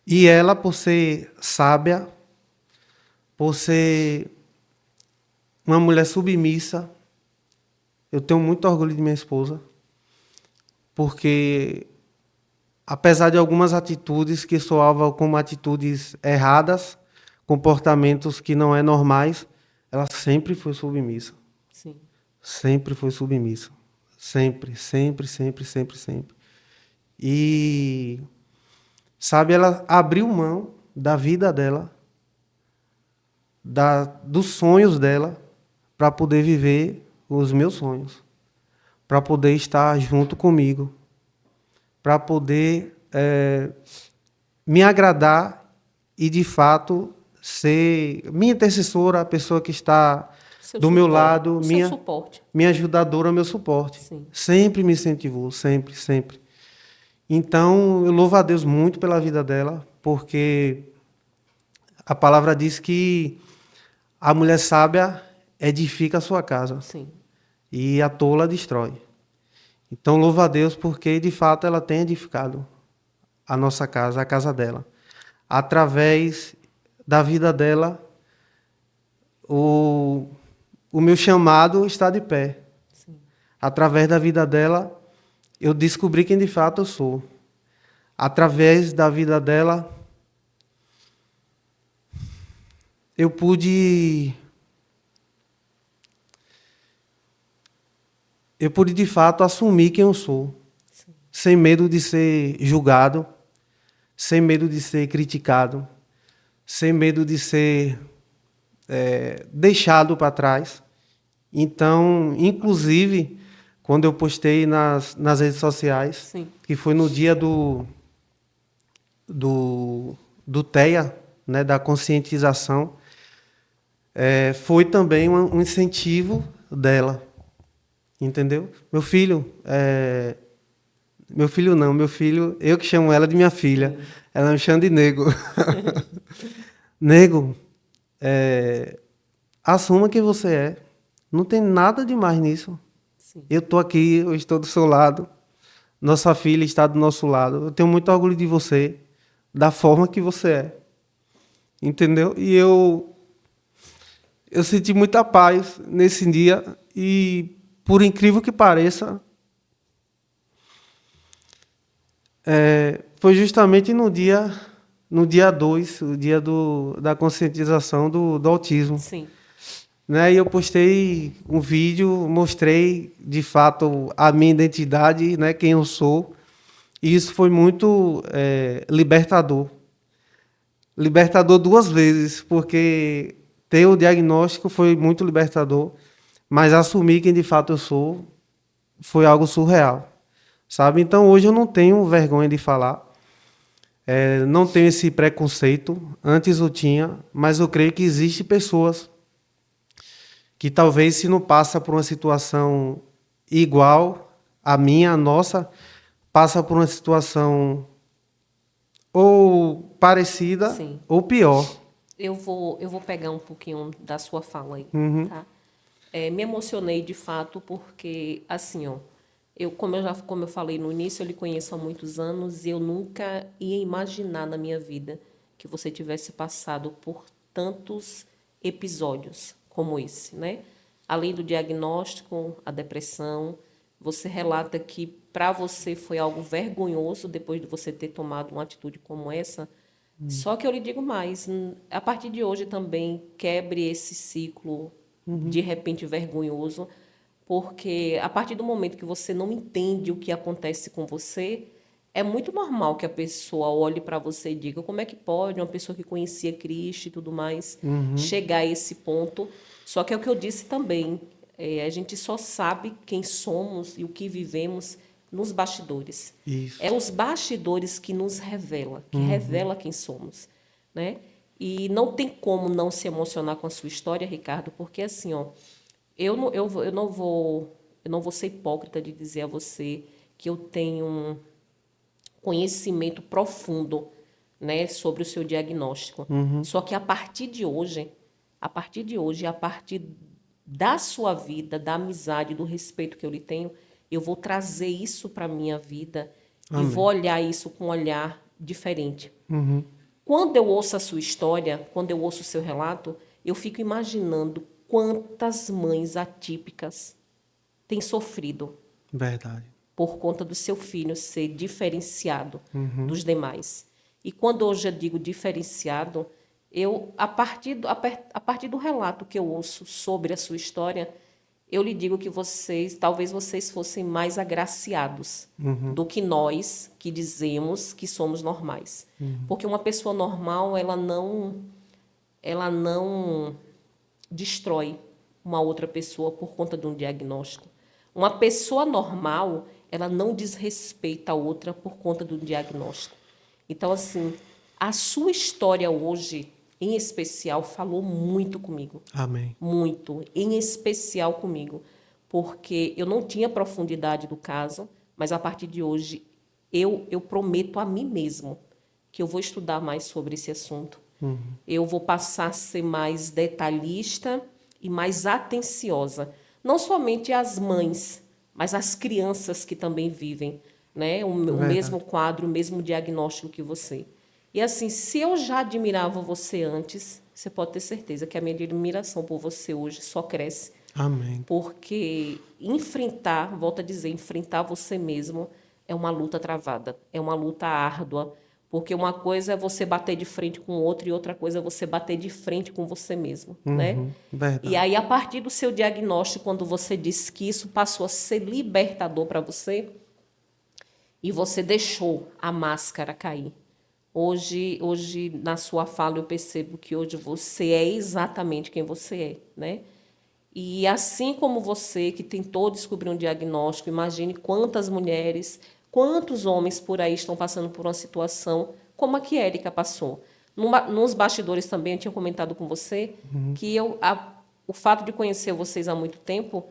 E ela, por ser sábia, por ser uma mulher submissa, eu tenho muito orgulho de minha esposa, porque apesar de algumas atitudes que soavam como atitudes erradas, comportamentos que não é normais, ela sempre foi submissa. Sim. Sempre foi submissa. Sempre, sempre, sempre, sempre, sempre. E, sabe, ela abriu mão da vida dela, dos sonhos dela, para poder viver os meus sonhos, para poder estar junto comigo, para poder me agradar e, de fato, ser minha intercessora, a pessoa que está Seu do meu suporte. lado, O seu suporte. minha ajudadora, meu suporte. Sim. Sempre me incentivou, sempre, sempre. Então, eu louvo a Deus muito pela vida dela, porque a palavra diz que a mulher sábia edifica a sua casa Sim. e a tola destrói. Então, louvo a Deus porque, de fato, ela tem edificado a nossa casa, a casa dela. Através da vida dela, o, o meu chamado está de pé. Sim. Através da vida dela, eu descobri quem de fato eu sou. Através da vida dela, eu pude de fato assumir quem eu sou, Sim. sem medo de ser julgado, sem medo de ser criticado, sem medo de ser deixado para trás. Então, inclusive, quando eu postei nas redes sociais, Sim. que foi no dia do TEA, né, da conscientização, foi também um incentivo dela, entendeu? Meu filho não, meu filho, eu que chamo ela de minha filha, Sim. ela me chama de nego. Nego, assuma quem você é, não tem nada de mais nisso. Sim. Eu estou aqui, eu estou do seu lado, nossa filha está do nosso lado, eu tenho muito orgulho de você, da forma que você é, entendeu? E eu senti muita paz nesse dia e, por incrível que pareça, foi justamente no dia 2, o dia da conscientização do autismo. Sim. Né? E eu postei um vídeo, mostrei de fato a minha identidade, né? Quem eu sou. E isso foi muito libertador. Libertador duas vezes, porque ter o diagnóstico foi muito libertador, mas assumir quem de fato eu sou foi algo surreal, sabe? Então hoje eu não tenho vergonha de falar, não tenho esse preconceito. Antes eu tinha, mas eu creio que existem pessoas que talvez se não passa por uma situação igual à minha, a nossa, passa por uma situação ou parecida Sim. ou pior. Eu vou pegar um pouquinho da sua fala aí, Uhum. tá? Me emocionei de fato porque, assim, ó, como eu falei no início, eu lhe conheço há muitos anos e eu nunca ia imaginar na minha vida que você tivesse passado por tantos episódios como esse, né? Além do diagnóstico, a depressão, Você relata que para você foi algo vergonhoso depois de você ter tomado uma atitude como essa. Só que eu lhe digo mais, a partir de hoje também quebre esse ciclo de repente vergonhoso, porque a partir do momento que você não entende o que acontece com você, é muito normal que a pessoa olhe para você e diga como é que pode uma pessoa que conhecia Cristo e tudo mais chegar a esse ponto. Só que é o que eu disse também, a gente só sabe quem somos e o que vivemos nos bastidores. Isso. É os bastidores que nos revela, que revela quem somos, né? E não tem como não se emocionar com a sua história, Ricardo, porque assim, ó, eu não vou ser hipócrita de dizer a você que eu tenho um conhecimento profundo, né, sobre o seu diagnóstico. Só que a partir de hoje, a partir da sua vida, da amizade, do respeito que eu lhe tenho, eu vou trazer isso para a minha vida e vou olhar isso com um olhar diferente. Quando eu ouço a sua história, quando eu ouço o seu relato, eu fico imaginando quantas mães atípicas têm sofrido Verdade. por conta do seu filho ser diferenciado dos demais. E quando hoje eu digo diferenciado, a partir do relato que eu ouço sobre a sua história, eu lhe digo que talvez vocês fossem mais agraciados do que nós que dizemos que somos normais. Porque uma pessoa normal, ela não destrói uma outra pessoa por conta de um diagnóstico. Uma pessoa normal, ela não desrespeita a outra por conta do diagnóstico. Então, assim, a sua história hoje, em especial, falou muito comigo. Amém. Muito, em especial comigo. Porque eu não tinha profundidade do caso, mas a partir de hoje, eu prometo a mim mesmo que eu vou estudar mais sobre esse assunto. Eu vou passar a ser mais detalhista e mais atenciosa. Não somente as mães, mas as crianças que também vivem, né? O mesmo quadro, o mesmo diagnóstico que você. E assim, se eu já admirava você antes, você pode ter certeza que a minha admiração por você hoje só cresce. Amém. Porque enfrentar, volto a dizer, enfrentar você mesmo é uma luta travada, é uma luta árdua. Porque uma coisa é você bater de frente com o outro e outra coisa é você bater de frente com você mesmo, né? Verdade. E aí, a partir do seu diagnóstico, quando você disse que isso passou a ser libertador para você, e você deixou a máscara cair. Hoje, na sua fala, eu percebo que hoje você é exatamente quem você é, né? E assim como você, que tentou descobrir um diagnóstico, imagine quantas mulheres, quantos homens por aí estão passando por uma situação como a que Érica passou. Nos bastidores também, eu tinha comentado com você que o fato de conhecer vocês há muito tempo,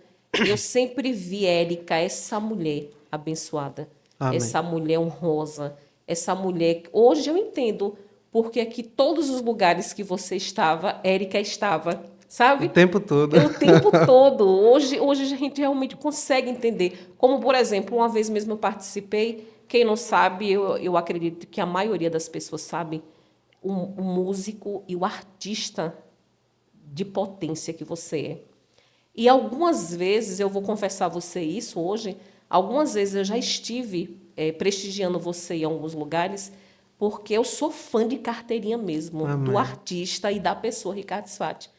eu sempre vi Érica, essa mulher abençoada, Amém. essa mulher honrosa, essa mulher... Hoje eu entendo porque aqui todos os lugares que você estava, Érica estava, sabe? O tempo todo. O tempo todo. Hoje a gente realmente consegue entender. Como, por exemplo, uma vez mesmo eu participei, quem não sabe, eu acredito que a maioria das pessoas sabe, o músico e o artista de potência que você é. E algumas vezes, eu vou confessar a você isso hoje, algumas vezes eu já estive prestigiando você em alguns lugares, porque eu sou fã de carteirinha mesmo, do artista e da pessoa, Ricardo Sfati.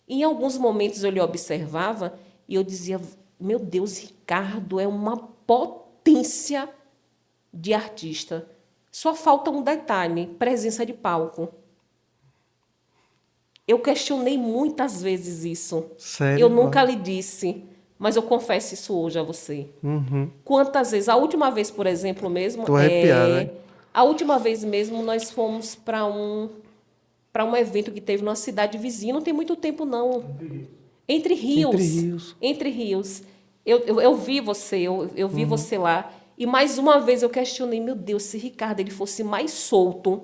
Em alguns momentos eu lhe observava e eu dizia, meu Deus, Ricardo é uma potência de artista. Só falta um detalhe, presença de palco. Eu questionei muitas vezes isso. Sério? Eu nunca lhe disse, mas eu confesso isso hoje a você. Quantas vezes? A última vez, por exemplo, mesmo... Tô arrepiado, né? A última vez mesmo, nós fomos para um evento que teve numa cidade vizinha, não tem muito tempo, não. Entre Rios. Entre Rios. Eu vi você, eu vi você lá. E mais uma vez eu questionei, meu Deus, se Ricardo ele fosse mais solto,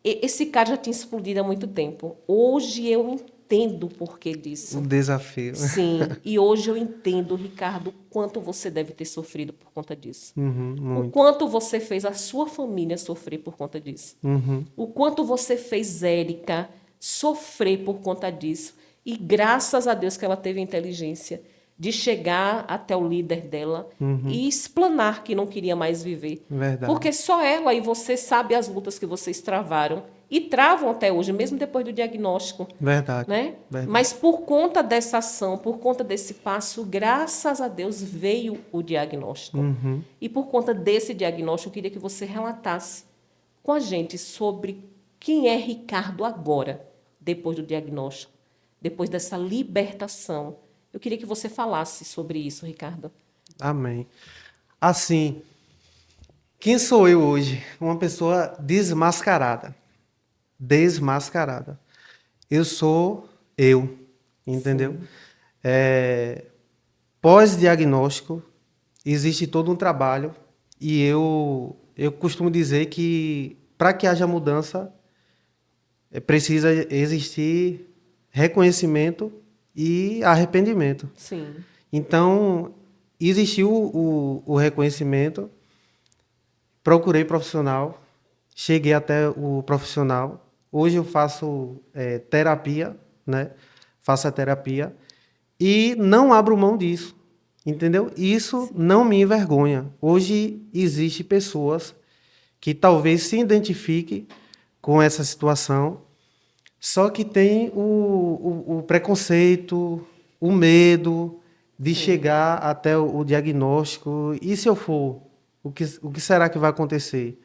esse cara já tinha explodido há muito tempo. Hoje eu entendo o porquê disso. Um desafio. Sim, e hoje eu entendo, Ricardo, o quanto você deve ter sofrido por conta disso. O quanto você fez a sua família sofrer por conta disso. O quanto você fez Érica sofrer por conta disso. E graças a Deus que ela teve a inteligência de chegar até o líder dela e explanar que não queria mais viver. Verdade. Porque só ela e você sabe as lutas que vocês travaram e travam até hoje, mesmo depois do diagnóstico. Verdade. Né? Verdade. Mas por conta dessa ação, por conta desse passo, graças a Deus veio o diagnóstico. E por conta desse diagnóstico, eu queria que você relatasse com a gente sobre quem é Ricardo agora, depois do diagnóstico, depois dessa libertação. Eu queria que você falasse sobre isso, Ricardo. Amém. Assim, quem sou eu hoje? Uma pessoa desmascarada. Desmascarada. Eu sou eu, entendeu? Pós-diagnóstico, existe todo um trabalho e eu costumo dizer que para que haja mudança, precisa existir reconhecimento e arrependimento. Sim. Então, existiu o reconhecimento, procurei profissional, cheguei até o profissional. Hoje eu faço terapia, né? Faço a terapia e não abro mão disso, entendeu? Isso não me envergonha. Hoje existe pessoas que talvez se identifiquem com essa situação, só que tem o preconceito, o medo de chegar até o diagnóstico. E se eu for, o que será que vai acontecer?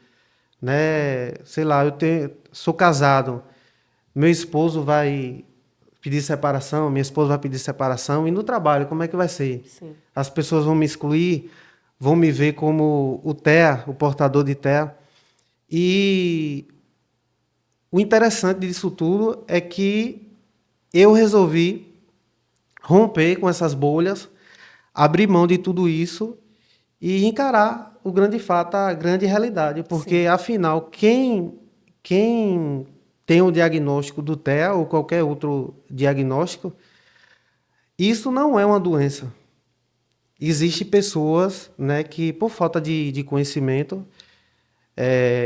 Né? Sei lá, sou casado, meu esposo vai pedir separação, minha esposa vai pedir separação, e no trabalho, como é que vai ser? Sim. As pessoas vão me excluir, vão me ver como o TEA, o portador de TEA. E o interessante disso tudo é que eu resolvi romper com essas bolhas, abrir mão de tudo isso e encarar o grande fato, a grande realidade. Porque, afinal, quem tem o diagnóstico do TEA ou qualquer outro diagnóstico, isso não é uma doença. Existem pessoas, né, que, por falta de conhecimento,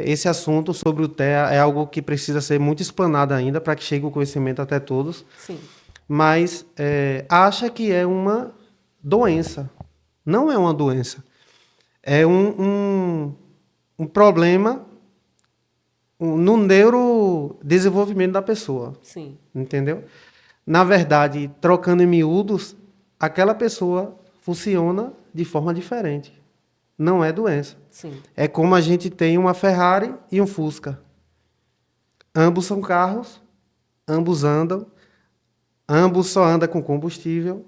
esse assunto sobre o TEA é algo que precisa ser muito explanado ainda para que chegue o conhecimento até todos. Sim. Mas acha que é uma doença. Não é uma doença. É um problema no neurodesenvolvimento da pessoa. Sim. Entendeu? Na verdade, trocando em miúdos, aquela pessoa funciona de forma diferente. Não é doença. Sim. É como a gente tem uma Ferrari e um Fusca. Ambos são carros, ambos andam, ambos só andam com combustível,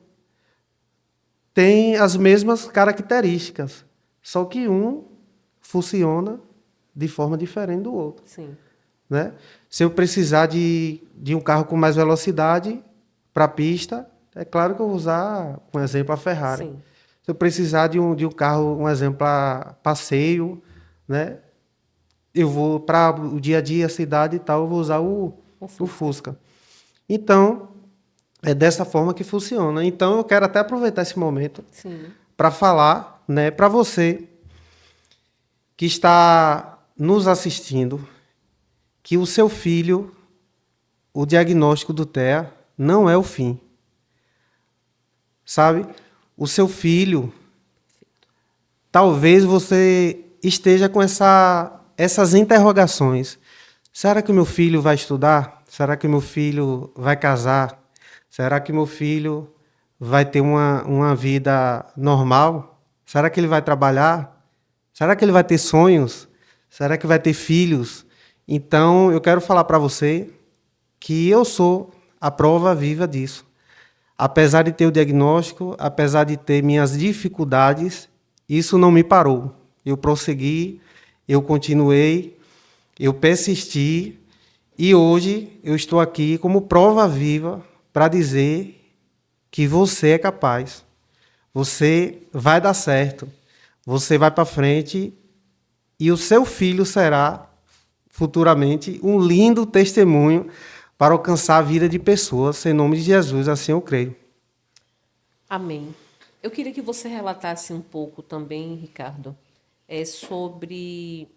tem as mesmas características, só que um funciona de forma diferente do outro. Sim. Né? Se eu precisar de um carro com mais velocidade para a pista, é claro que eu vou usar, por exemplo, a Ferrari. Sim. Se eu precisar de um carro, um exemplo, para passeio, né? Eu vou para o dia a dia, a cidade e tal, eu vou usar o Fusca. Então, é dessa forma que funciona. Então, eu quero até aproveitar esse momento para falar, né, para você que está nos assistindo, que o seu filho, o diagnóstico do TEA, não é o fim. Sabe? O seu filho, talvez você esteja com essas interrogações. Será que o meu filho vai estudar? Será que o meu filho vai casar? Será que meu filho vai ter uma vida normal? Será que ele vai trabalhar? Será que ele vai ter sonhos? Será que vai ter filhos? Então, eu quero falar para você que eu sou a prova viva disso. Apesar de ter o diagnóstico, apesar de ter minhas dificuldades, isso não me parou. Eu prossegui, eu continuei, eu persisti e hoje eu estou aqui como prova viva para dizer que você é capaz. Você vai dar certo. Você vai para frente e o seu filho será futuramente um lindo testemunho para alcançar a vida de pessoas, em nome de Jesus, assim eu creio. Amém. Eu queria que você relatasse um pouco também, Ricardo, sobre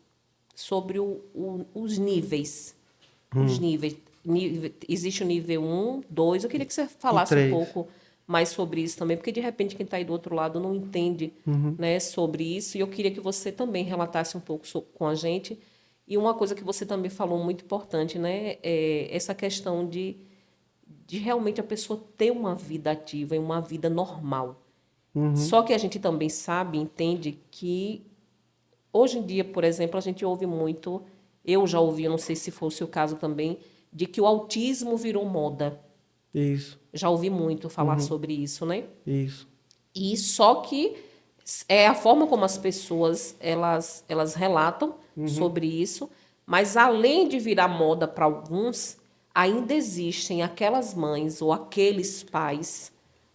os níveis. Os níveis. Existe o nível 1, 2. Eu queria que você falasse um pouco mais sobre isso também, porque de repente quem está aí do outro lado não entende, né, sobre isso. E eu queria que você também relatasse um pouco com a gente. E uma coisa que você também falou muito importante, né, é essa questão de realmente a pessoa ter uma vida ativa e uma vida normal. Só que a gente também sabe, entende que hoje em dia, por exemplo, a gente ouve muito, eu já ouvi, eu não sei se foi o seu caso também, de que o autismo virou moda. Isso, Já ouvi muito falar sobre isso, né? isso. E só que é a forma como as pessoas elas relatam sobre isso, mas além de virar moda para alguns, ainda existem aquelas mães ou aqueles pais,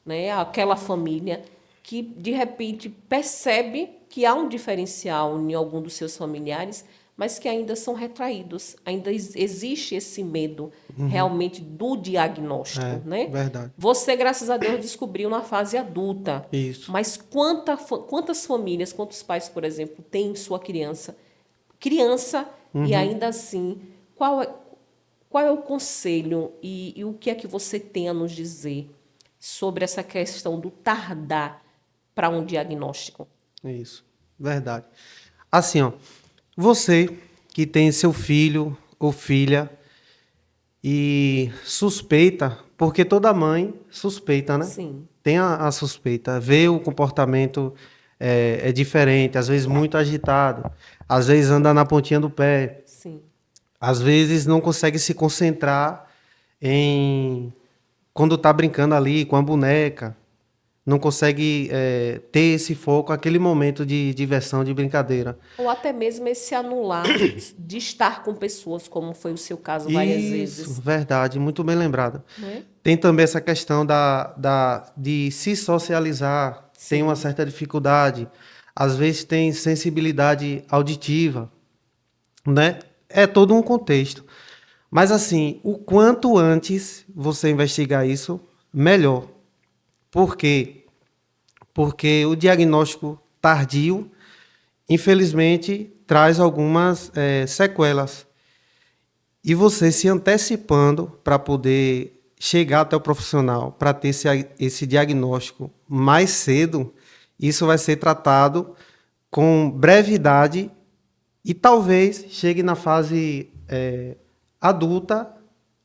né, aquela família que de repente percebe que há um diferencial em algum dos seus familiares, mas que ainda são retraídos. Ainda existe esse medo realmente do diagnóstico, É, né? verdade. Você, graças a Deus, descobriu na fase adulta. Isso. Mas quantas famílias, quantos pais, por exemplo, têm sua criança e ainda assim, qual é o conselho e o que é que você tem a nos dizer sobre essa questão do tardar para um diagnóstico? Isso, verdade. Assim, ó, você que tem seu filho ou filha e suspeita, porque toda mãe suspeita, né? Sim, Tem a suspeita, vê o comportamento é diferente, às vezes muito agitado, às vezes anda na pontinha do pé, sim, às vezes não consegue se concentrar em quando está brincando ali com a boneca, não consegue ter esse foco, aquele momento de diversão, de brincadeira. ou até mesmo esse anular de estar com pessoas, como foi o seu caso várias Isso, vezes, verdade, muito bem lembrado. né? Tem também essa questão de se socializar, tem uma Sim, certa dificuldade, às vezes tem sensibilidade auditiva, né? É todo um contexto. Mas assim, o quanto antes você investigar isso, melhor. Por quê? Porque o diagnóstico tardio, infelizmente, traz algumas sequelas. E você se antecipando para poder chegar até o profissional, para ter esse diagnóstico mais cedo, isso vai ser tratado com brevidade e talvez chegue na fase adulta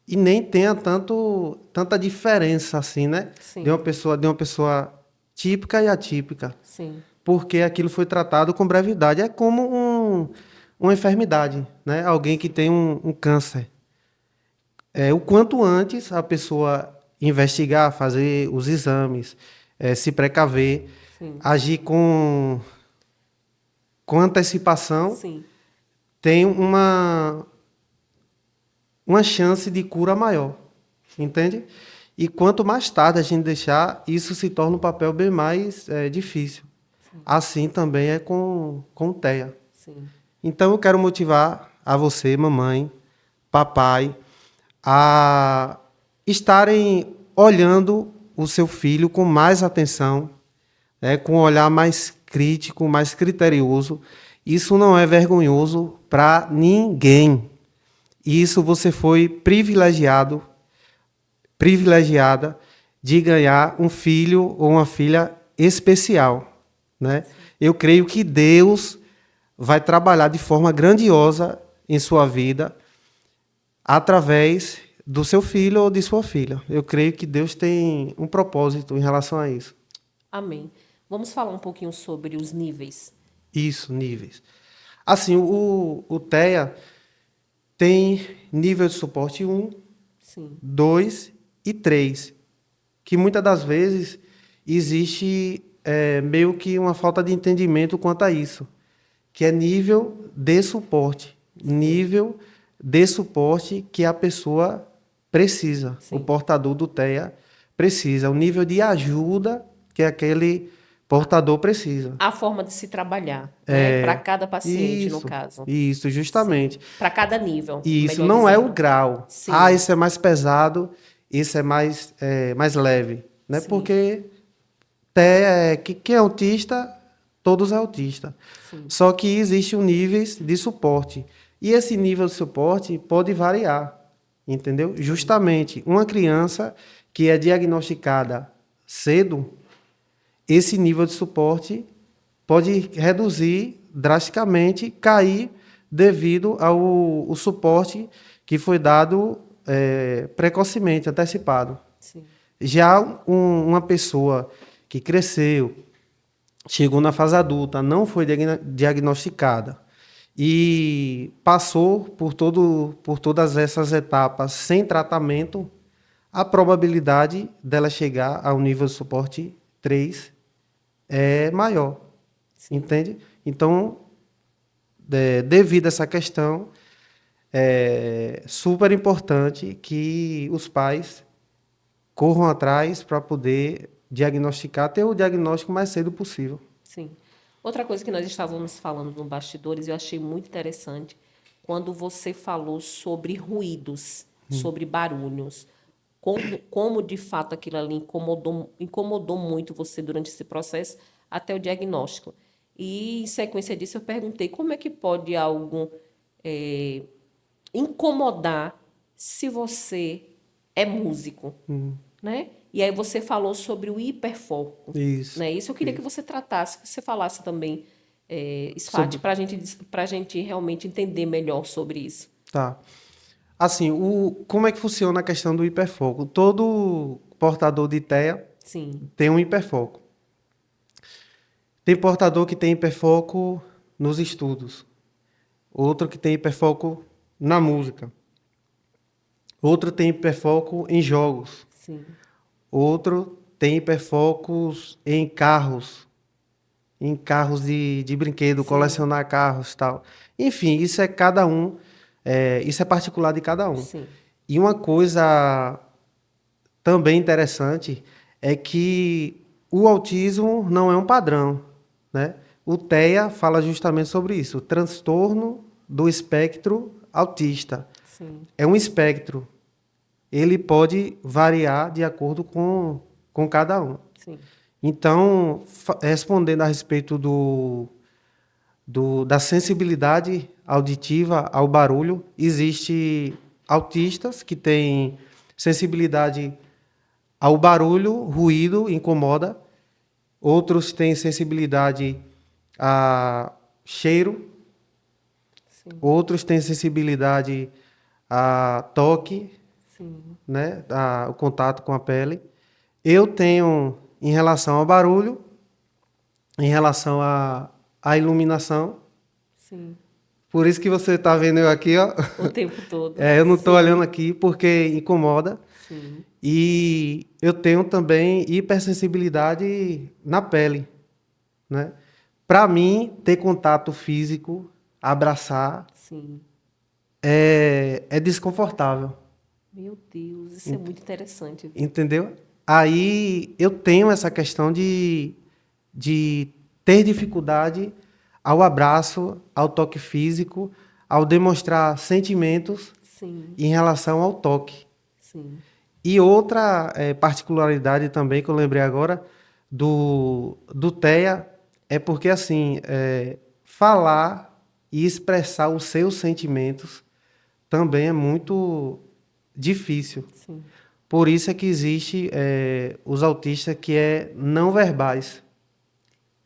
e nem tenha tanta diferença assim, né? sim, De uma pessoa típica e atípica, sim, porque aquilo foi tratado com brevidade. É como uma enfermidade, né? Alguém que tem um câncer. O quanto antes a pessoa investigar, fazer os exames, se precaver, sim, agir com antecipação, sim. tem uma chance de cura maior, entende? E quanto mais tarde a gente deixar, isso se torna um papel bem mais difícil. Assim também é com o TEA. Sim. Então eu quero motivar a você, mamãe, papai, a estarem olhando o seu filho com mais atenção, com um olhar mais crítico, mais criterioso. Isso não é vergonhoso para ninguém. Isso você foi privilegiada de ganhar um filho ou uma filha especial, né? Eu creio que Deus vai trabalhar de forma grandiosa em sua vida através do seu filho ou de sua filha. Eu creio que Deus tem um propósito em relação a isso. Amém. Vamos falar um pouquinho sobre os níveis. Isso, níveis. Assim, o TEA tem nível de suporte 1, Sim, 2 e 3, que muitas das vezes existe meio que uma falta de entendimento quanto a isso, que é nível de suporte. Nível de suporte que a pessoa precisa, o sim. portador do TEA precisa, o nível de ajuda que aquele portador precisa. A forma de se trabalhar, né? Para cada paciente, no Isso, caso. isso, Sim. justamente. Para cada nível, E isso melhor não é o dizendo. grau. Ah, Sim, esse é mais pesado, esse é mais leve. Né? sim, Porque quem é autista, todos é autista. sim, Só que existe um níveis de suporte. E esse nível de suporte pode variar, entendeu? sim, Justamente, uma criança que é diagnosticada cedo, esse nível de suporte pode reduzir drasticamente, cair devido ao suporte que foi dado precocemente, antecipado. Sim. Já uma pessoa que cresceu, chegou na fase adulta, não foi diagnosticada e passou por todas essas etapas sem tratamento, a probabilidade dela chegar ao nível de suporte 3 é maior. Sim. Entende? Então, devido a essa questão, é super importante que os pais corram atrás para poder diagnosticar, ter o diagnóstico o mais cedo possível. Sim. Outra coisa que nós estávamos falando no bastidores, eu achei muito interessante, quando você falou sobre ruídos, sobre barulhos, como de fato aquilo ali incomodou muito você durante esse processo até o diagnóstico. E, em sequência disso, eu perguntei como é que pode algo incomodar se você é músico, né? E aí você falou sobre o hiperfoco. Isso. Né? Isso eu queria que você tratasse, que você falasse também, Sfat, para a gente realmente entender melhor sobre isso. Tá. Assim, como é que funciona a questão do hiperfoco? Todo portador de TEA Sim. tem um hiperfoco. Tem portador que tem hiperfoco nos estudos. Outro que tem hiperfoco na música. Outro tem hiperfoco em jogos. Sim. Outro tem hiperfocos em carros de brinquedo, Sim. colecionar carros e tal. Enfim, isso é cada um, isso é particular de cada um. Sim. E uma coisa também interessante é que o autismo não é um padrão, né? O TEA fala justamente sobre isso, o transtorno do espectro autista. Sim. É um espectro. Ele pode variar de acordo com cada um. Sim. Então, respondendo a respeito da sensibilidade auditiva ao barulho, existe autistas que têm sensibilidade ao barulho, ruído, incomoda. Outros têm sensibilidade a cheiro. Sim. Outros têm sensibilidade a toque. Sim. Né, o contato com a pele. Eu tenho em relação ao barulho, em relação à iluminação. Sim. Por isso que você está vendo eu aqui, ó. O tempo todo. Eu não estou olhando aqui porque incomoda. Sim. E eu tenho também hipersensibilidade na pele, né? Para mim, ter contato físico, abraçar, Sim. é desconfortável. Meu Deus, isso é muito interessante. Viu? Entendeu? Aí eu tenho essa questão de ter dificuldade ao abraço, ao toque físico, ao demonstrar sentimentos. Sim. Em relação ao toque. Sim. E outra particularidade também que eu lembrei agora do TEA é porque, assim, falar e expressar os seus sentimentos também é muito difícil. Sim. Por isso é que existe os autistas que não verbais.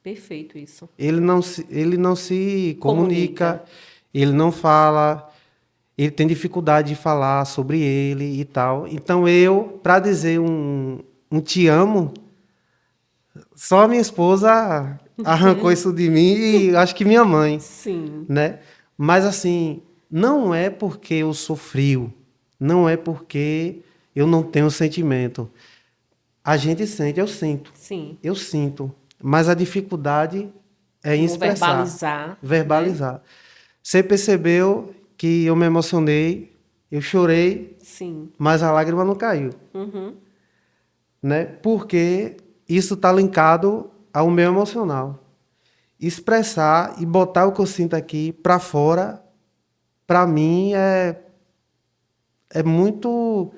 Perfeito isso. Ele não se comunica, ele não fala, ele tem dificuldade de falar sobre ele e tal. Então para dizer um te amo, só minha esposa arrancou isso de mim e acho que minha mãe. Sim. Né? Mas assim, não é porque eu sou frio, não é porque eu não tenho sentimento. A gente sente, eu sinto. Sim. Eu sinto. Mas a dificuldade é em expressar. Verbalizar. Verbalizar. Né? Você percebeu que eu me emocionei, eu chorei, sim, mas a lágrima não caiu. Uhum. Né? Porque isso está linkado ao meu emocional. Expressar e botar o que eu sinto aqui para fora, para mim, é muito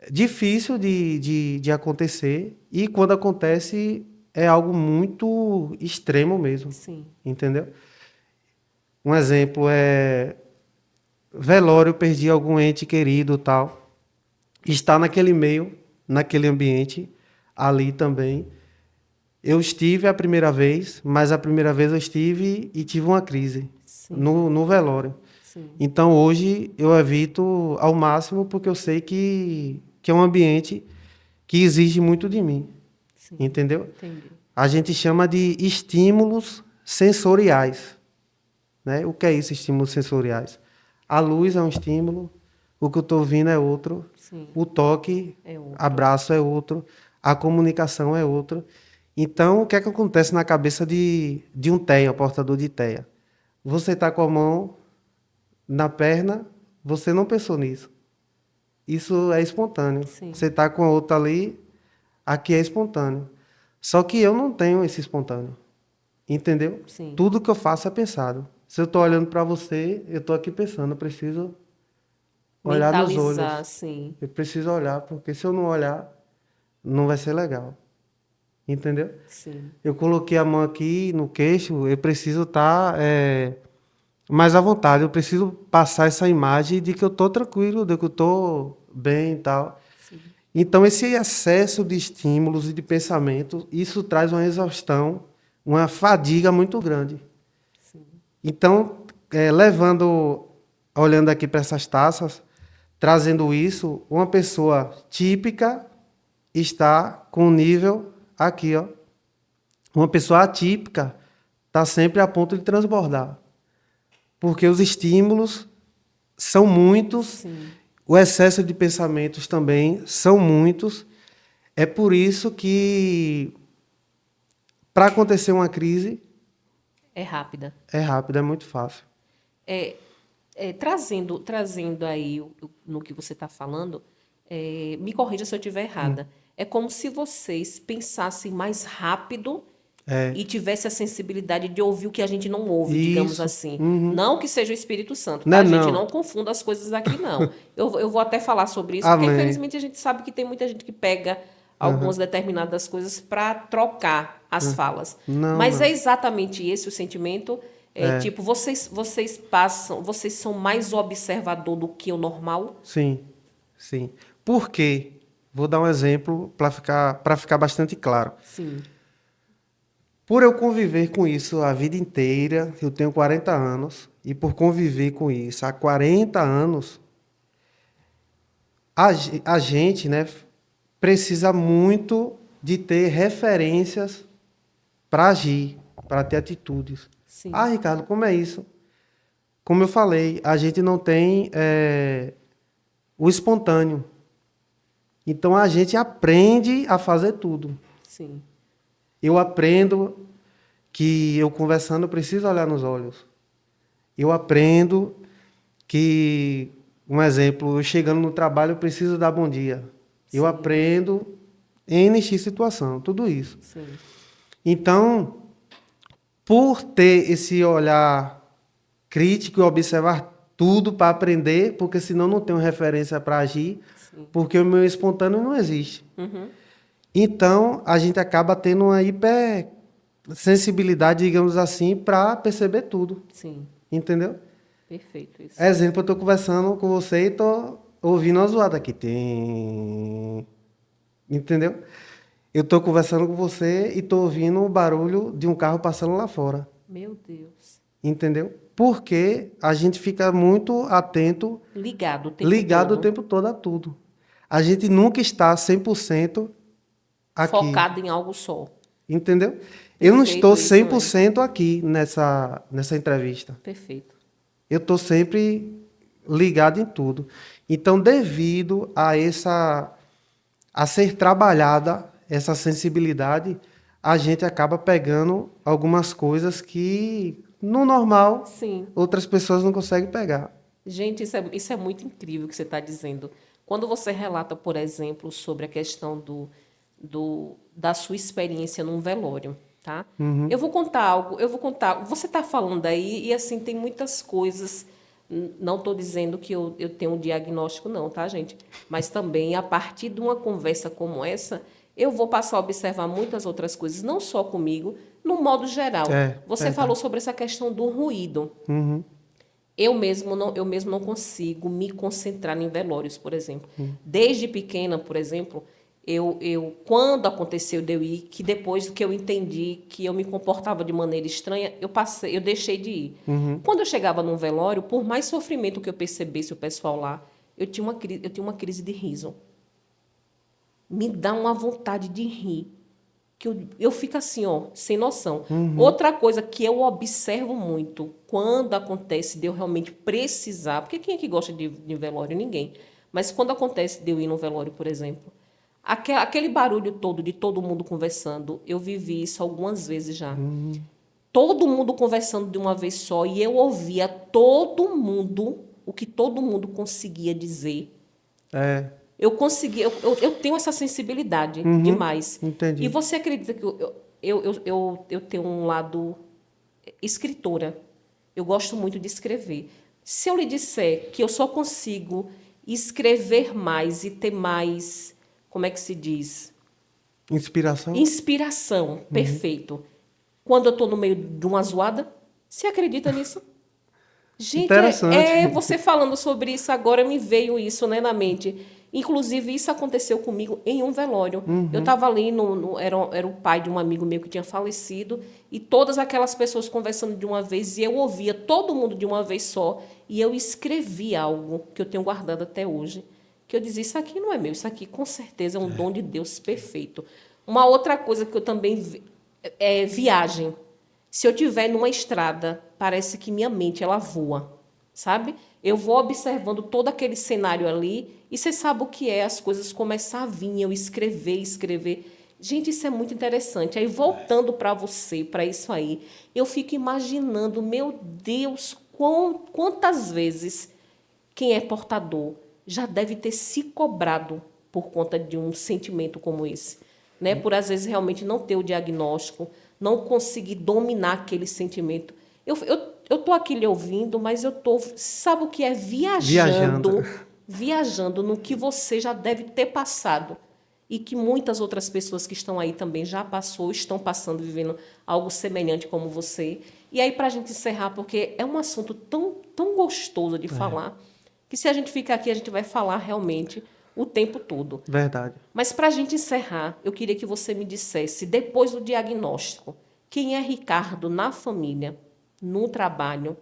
difícil de acontecer. E quando acontece, é algo muito extremo mesmo. Sim. Entendeu? Um exemplo é velório, perdi algum ente querido, tal. Estar naquele meio, naquele ambiente, ali também. Eu estive a primeira vez, mas a primeira vez eu estive e tive uma crise Sim, no velório. sim, Então, hoje, eu evito ao máximo porque eu sei que é um ambiente que exige muito de mim, sim. entendeu? Entendi. A gente chama de estímulos sensoriais, né? O que é isso, estímulos sensoriais? A luz é um estímulo, o que eu estou ouvindo é outro, Sim, o toque, é outro. abraço é outro, a comunicação é outro. Então, o que é que acontece na cabeça de um TEA, portador de TEA? Você está com a mão na perna, você não pensou nisso. Isso é espontâneo. Sim, Você está com a outra ali, aqui é espontâneo. Só que eu não tenho esse espontâneo. Entendeu? sim. Tudo que eu faço é pensado. Se eu estou olhando para você, eu estou aqui pensando, eu preciso olhar nos Mentalizar, olhos. sim, Eu preciso olhar, porque se eu não olhar, não vai ser legal. Entendeu? sim. Eu coloquei a mão aqui no queixo, eu preciso estar mais à vontade. Eu preciso passar essa imagem de que eu estou tranquilo, de que eu estou bem e tal. Sim, Então, esse excesso de estímulos e de pensamentos, isso traz uma exaustão, uma fadiga muito grande. sim, Então, olhando aqui para essas taças, trazendo isso, uma pessoa típica está com o nível aqui, ó. Uma pessoa atípica está sempre a ponto de transbordar, porque os estímulos são muitos, sim. o excesso de pensamentos também são muitos. É por isso que, para acontecer uma crise, É rápida. é rápido, é muito fácil. Trazendo aí no que você está falando, me corrija se eu estiver errada. É como se vocês pensassem mais rápido É e tivesse a sensibilidade de ouvir o que a gente não ouve, digamos isso. assim. Uhum. Não que seja o Espírito Santo, Não é tá, gente? não. Não confunda as coisas aqui, não. Eu vou até falar sobre isso, porque Amém. infelizmente a gente sabe que tem muita gente que pega algumas Aham. determinadas coisas para trocar as falas. Não, Mas é não. exatamente esse o sentimento. É, É, tipo, vocês são mais observador do que o normal? sim, sim. Por quê? Vou dar um exemplo para ficar bastante claro. Sim, Por eu conviver com isso a vida inteira, eu tenho 40 anos, e por conviver com isso há 40 anos, a gente, né, precisa muito de ter referências para agir, para ter atitudes. Ah, sim, Ricardo, como é isso? Como eu falei, a gente não tem o espontâneo. Então a gente aprende a fazer tudo. sim, Eu aprendo que eu conversando eu preciso olhar nos olhos. Eu aprendo que, um exemplo, eu chegando no trabalho eu preciso dar bom dia. Eu sim, aprendo N X situação, tudo isso. sim, Então, por ter esse olhar crítico e observar tudo para aprender, porque senão não tenho referência para agir, sim. porque o meu espontâneo não existe. Uhum, Então, a gente acaba tendo uma hipersensibilidade, digamos assim, para perceber tudo, sim, entendeu? perfeito isso. Exemplo, eu estou conversando com você e estou ouvindo uma zoada aqui. Tem... Entendeu? Eu estou conversando com você e estou ouvindo o barulho de um carro passando lá fora. Meu Deus. Entendeu? Porque a gente fica muito atento, Ligado o tempo ligado o todo. tempo todo a tudo. A gente nunca está 100% aqui. Focado em algo só. Entendeu? Eu não estou Perfeito isso, é. 100% aqui nessa entrevista. Perfeito. Eu estou sempre ligado em tudo. Então, devido a ser trabalhada essa sensibilidade, a gente acaba pegando algumas coisas que no normal Sim. outras pessoas não conseguem pegar. Gente, isso é muito incrível o que você está dizendo. Quando você relata, por exemplo, sobre a questão da sua experiência num velório, tá? Eu vou contar algo, eu vou contar. Você está falando aí, e assim, tem muitas coisas. Não estou dizendo que eu tenho um diagnóstico, não, tá, gente? Mas também, a partir de uma conversa como essa, eu vou passar a observar muitas outras coisas, não só comigo, no modo geral. É, Você falou verdade. sobre essa questão do ruído. Eu mesmo não consigo me concentrar em velórios, por exemplo. Desde pequena, por exemplo, Quando aconteceu de eu ir, que depois que eu entendi que eu me comportava de maneira estranha, eu deixei de ir. Quando eu chegava num velório, por mais sofrimento que eu percebesse o pessoal lá, eu tinha uma crise de riso. Me dá uma vontade de rir, que eu fico assim, ó, sem noção. Outra coisa que eu observo muito, quando acontece de eu realmente precisar, porque quem é que gosta de velório? Ninguém. Mas quando acontece de eu ir no velório, por exemplo, aquele barulho todo de todo mundo conversando, eu vivi isso algumas vezes já. Todo mundo conversando de uma vez só e eu ouvia todo mundo, o que todo mundo conseguia dizer. É. Eu conseguia, eu tenho essa sensibilidade demais. Entendi. E você acredita que eu tenho um lado escritora? Eu gosto muito de escrever. Se eu lhe disser que eu só consigo escrever mais e ter mais, como é que se diz? Inspiração? Inspiração, perfeito. Quando eu estou no meio de uma zoada, você acredita nisso? Gente, Interessante. você falando sobre isso agora me veio isso, né, na mente. Inclusive, isso aconteceu comigo em um velório. Eu estava ali, era o pai de um amigo meu que tinha falecido, e todas aquelas pessoas conversando de uma vez, e eu ouvia todo mundo de uma vez só, e eu escrevi algo que eu tenho guardado até hoje, que eu dizia, isso aqui não é meu, isso aqui com certeza é um dom de Deus perfeito. Uma outra coisa que eu também é viagem. Se eu estiver numa estrada, parece que minha mente ela voa, sabe? Eu vou observando todo aquele cenário ali e você sabe o que é as coisas começar a vir, eu escrever. Gente, isso é muito interessante. Aí voltando para você, para isso aí, eu fico imaginando, meu Deus, quantas vezes quem é portador já deve ter se cobrado por conta de um sentimento como esse, né? Por às vezes realmente não ter o diagnóstico, não conseguir dominar aquele sentimento. Eu tô aqui lhe ouvindo, mas eu tô, sabe o que é Viajando. viajando no que você já deve ter passado e que muitas outras pessoas que estão aí também já passou, estão passando, vivendo algo semelhante como você. E aí para a gente encerrar, porque é um assunto tão gostoso de falar, que se a gente ficar aqui a gente vai falar realmente o tempo todo. Verdade. Mas para a gente encerrar, eu queria que você me dissesse, depois do diagnóstico, quem é Ricardo na família, no trabalho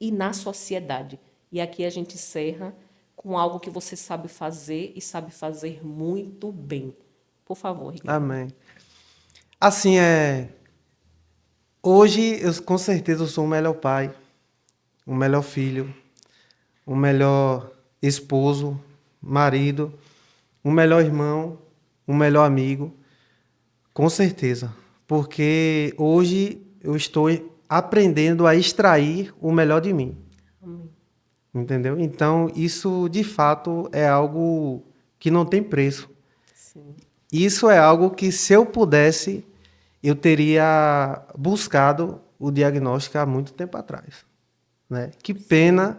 e na sociedade. E aqui a gente encerra com algo que você sabe fazer e sabe fazer muito bem. Por favor, Ricardo. Amém. Assim, hoje, com certeza, eu sou o melhor pai, o melhor filho, o melhor esposo, marido, o melhor irmão, o melhor amigo. Com certeza. Porque hoje eu estou aprendendo a extrair o melhor de mim. Amém. Entendeu? Então, isso de fato é algo que não tem preço. Sim. Isso é algo que, se eu pudesse, eu teria buscado o diagnóstico há muito tempo atrás. Né? Que pena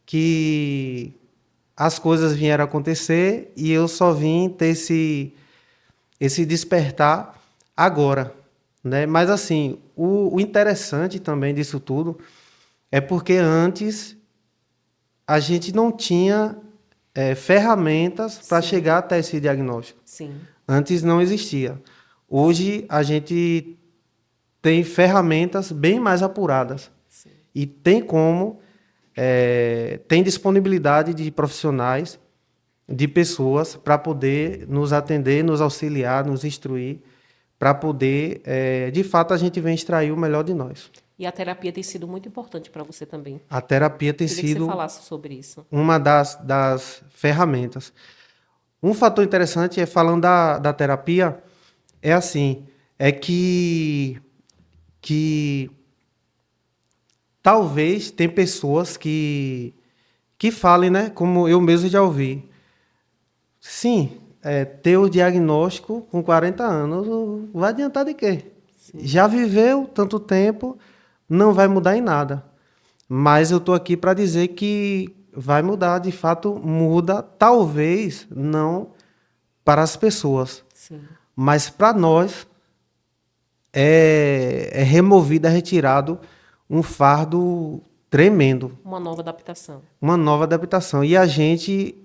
que as coisas vieram acontecer e eu só vim ter esse despertar agora. Né? Mas, assim, o interessante também disso tudo é porque antes a gente não tinha ferramentas para Sim. chegar até esse diagnóstico. Sim. Antes não existia. Hoje a gente tem ferramentas bem mais apuradas. Sim. E tem como, tem disponibilidade de profissionais, de pessoas para poder nos atender, nos auxiliar, nos instruir, para poder, de fato, a gente vem extrair o melhor de nós. E a terapia tem sido muito importante para você também. A terapia tem Queria que você sido falasse sobre isso. uma das ferramentas. Um fator interessante falando da terapia, é assim, é que talvez tem pessoas que falem, né, como eu mesmo já ouvi. Sim, ter o diagnóstico com 40 anos, vai adiantar de quê? Sim. Já viveu tanto tempo, não vai mudar em nada. Mas eu estou aqui para dizer que vai mudar, de fato muda, talvez não para as pessoas, Sim. mas para nós é removido, é retirado um fardo tremendo, Uma nova adaptação. uma nova adaptação. E a gente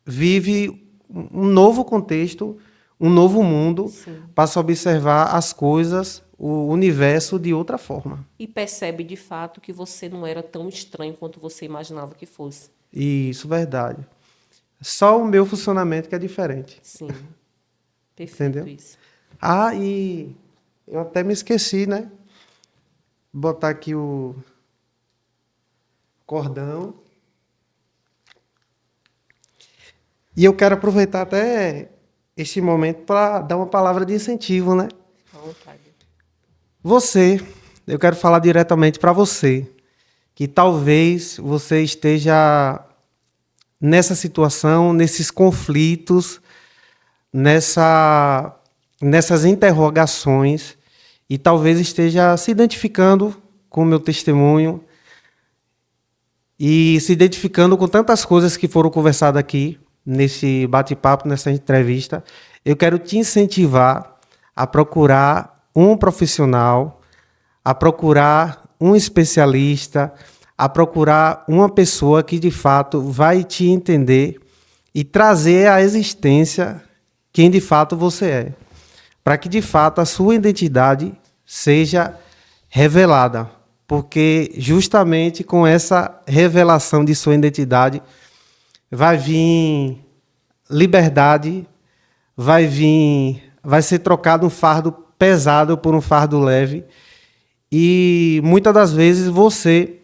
vive um novo contexto, um novo mundo, Sim. passa a observar as coisas, o universo de outra forma. E percebe de fato que você não era tão estranho quanto você imaginava que fosse. Isso, verdade. Só o meu funcionamento que é diferente, Sim, perfeito entendeu? isso. Ah, e eu até me esqueci, né? Botar aqui o cordão. E eu quero aproveitar até este momento para dar uma palavra de incentivo, né? Fica à vontade. Você, eu quero falar diretamente para você, que talvez você esteja nessa situação, nesses conflitos, nessas interrogações, e talvez esteja se identificando com o meu testemunho e se identificando com tantas coisas que foram conversadas aqui nesse bate-papo, nessa entrevista. Eu quero te incentivar a procurar um profissional, a procurar um especialista, a procurar uma pessoa que de fato vai te entender e trazer à existência quem de fato você é, para que de fato a sua identidade seja revelada, porque justamente com essa revelação de sua identidade vai vir liberdade, vai ser trocado um fardo pesado por um fardo leve. E muitas das vezes você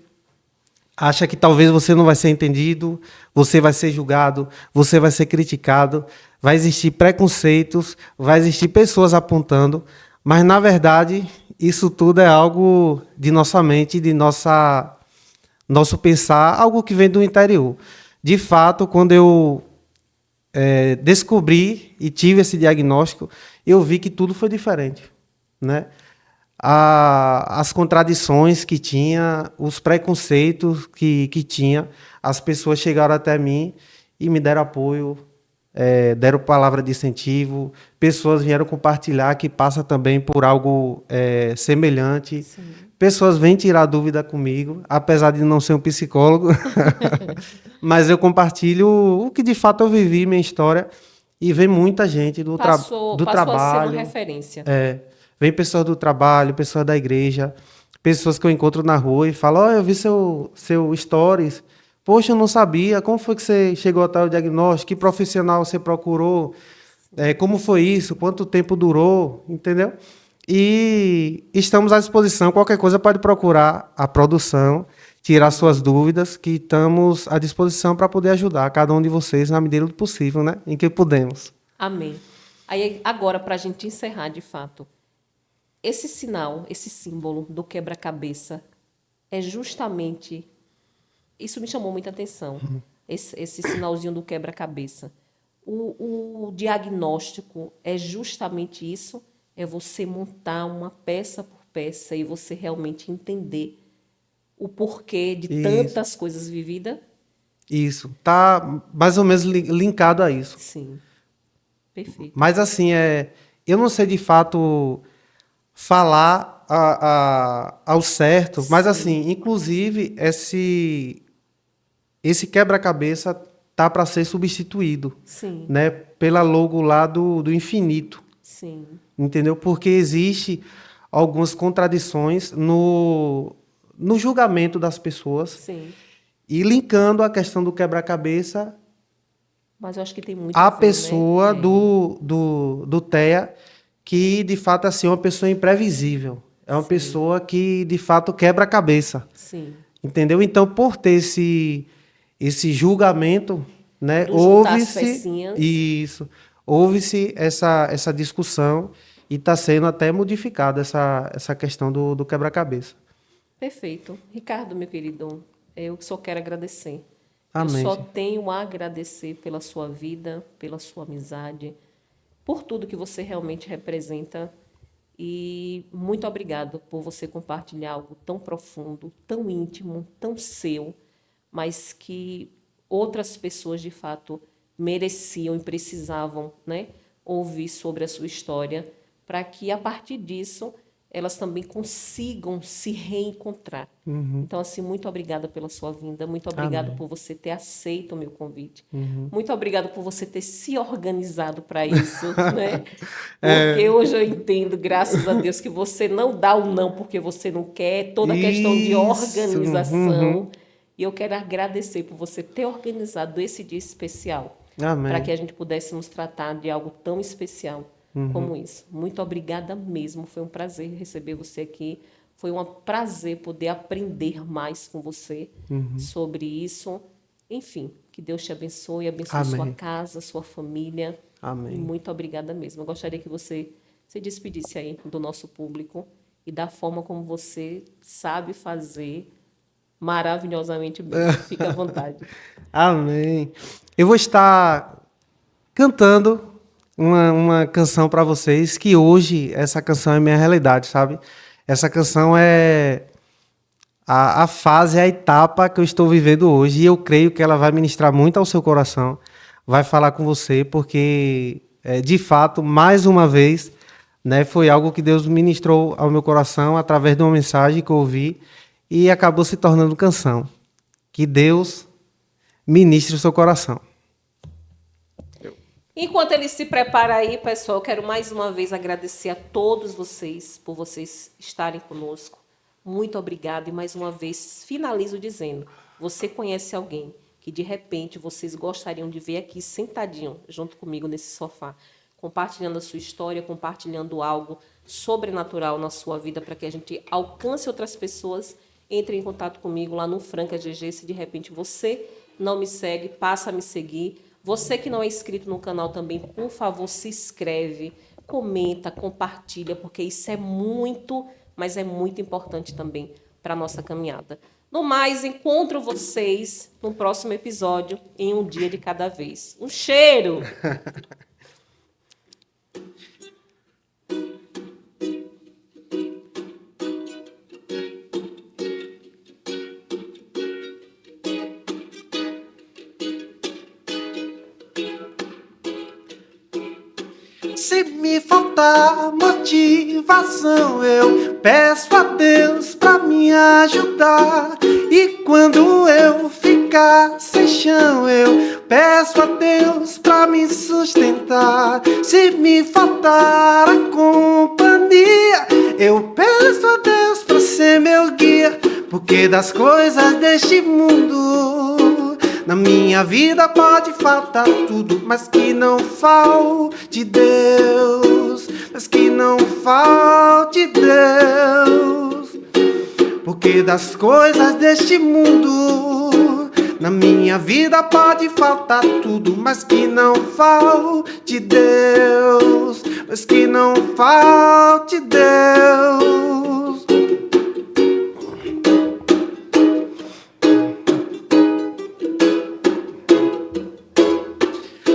acha que talvez você não vai ser entendido, você vai ser julgado, você vai ser criticado, vai existir preconceitos, vai existir pessoas apontando, mas na verdade isso tudo é algo de nossa mente, de nosso pensar, algo que vem do interior. De fato, quando eu descobri e tive esse diagnóstico, eu vi que tudo foi diferente, né? As contradições que tinha, os preconceitos que tinha, as pessoas chegaram até mim e me deram apoio, deram palavra de incentivo, pessoas vieram compartilhar que passa também por algo semelhante, Sim. pessoas vêm tirar dúvida comigo, apesar de não ser um psicólogo, mas eu compartilho o que de fato eu vivi, minha história, e vem muita gente do Passou a ser uma trabalho. referência. Vem pessoas do trabalho, pessoas da igreja, pessoas que eu encontro na rua e falam: eu vi seu stories. Poxa, eu não sabia. Como foi que você chegou até o diagnóstico? Que profissional você procurou? Como foi isso? Quanto tempo durou? Entendeu? E estamos à disposição. Qualquer coisa pode procurar a produção, tirar suas dúvidas, que estamos à disposição para poder ajudar cada um de vocês na medida do possível, né? Em que podemos. Amém. Aí, agora, para a gente encerrar de fato, esse sinal, esse símbolo do quebra-cabeça é justamente. Isso me chamou muita atenção, esse sinalzinho do quebra-cabeça. O diagnóstico é justamente isso: é você montar uma peça por peça e você realmente entender o porquê de Isso. tantas coisas vividas. Isso. Tá mais ou menos linkado a isso. Sim, perfeito. Mas assim, eu não sei de fato falar ao certo, mas Sim, assim, inclusive esse quebra-cabeça tá para ser substituído, sim, né, pela logo lá do infinito, sim. entendeu? Porque existe algumas contradições no julgamento das pessoas Sim, e linkando a questão do quebra-cabeça mas eu acho que tem muito a a ver, né? pessoa do TEA, que de fato assim, é uma pessoa imprevisível. É uma Sim, pessoa que de fato quebra a cabeça. sim. Entendeu? Então, por ter esse julgamento, né, Do juntar as pecinhas, houve-se essa discussão e está sendo até modificada essa questão do quebra-cabeça. perfeito. Ricardo, meu querido, eu só quero agradecer. Eu Amém, só gente. tenho a agradecer pela sua vida, pela sua amizade, por tudo que você realmente representa. E muito obrigado por você compartilhar algo tão profundo, tão íntimo, tão seu, mas que outras pessoas de fato mereciam e precisavam, né, ouvir sobre a sua história, para que a partir disso elas também consigam se reencontrar. Então, assim, muito obrigada pela sua vinda, muito obrigada Amém. por você ter aceito o meu convite, muito obrigada por você ter se organizado para isso, né? Porque hoje eu entendo, graças a Deus, que você não dá o não porque você não quer, toda a questão de Isso. organização. E eu quero agradecer por você ter organizado esse dia especial, para que Amém. a gente pudesse nos tratar de algo tão especial como isso. Muito obrigada mesmo, foi um prazer receber você aqui. Foi um prazer poder aprender mais com você sobre isso. Enfim, que Deus te abençoe sua Amém. casa, sua família. E Amém. muito obrigada mesmo. Eu gostaria que você se despedisse aí do nosso público e da forma como você sabe fazer maravilhosamente bem. Fica à vontade. Amém. Eu vou estar cantando uma canção para vocês, que hoje essa canção é minha realidade, sabe? Essa canção é a fase, a etapa que eu estou vivendo hoje, e eu creio que ela vai ministrar muito ao seu coração, vai falar com você, porque, de fato, mais uma vez, né, foi algo que Deus ministrou ao meu coração através de uma mensagem que eu ouvi e acabou se tornando canção. Que Deus ministre o seu coração. Enquanto ele se prepara aí, pessoal, eu quero mais uma vez agradecer a todos vocês por vocês estarem conosco. Muito obrigada e mais uma vez finalizo dizendo: você conhece alguém que de repente vocês gostariam de ver aqui sentadinho junto comigo nesse sofá, compartilhando a sua história, compartilhando algo sobrenatural na sua vida para que a gente alcance outras pessoas? Entre em contato comigo lá no Franca GG. Se de repente você não me segue, passa a me seguir. Você que não é inscrito no canal também, por favor, se inscreve, comenta, compartilha, porque isso é muito, mas é muito importante também para a nossa caminhada. No mais, encontro vocês no próximo episódio, em um dia de cada vez. Um cheiro! Se me faltar motivação, eu peço a Deus pra me ajudar. E quando eu ficar sem chão, eu peço a Deus pra me sustentar. Se me faltar a companhia, eu peço a Deus pra ser meu guia. Porque das coisas deste mundo, na minha vida pode faltar tudo, mas que não falte Deus, mas que não falte Deus. Porque das coisas deste mundo, na minha vida pode faltar tudo, mas que não falte Deus, mas que não falte Deus.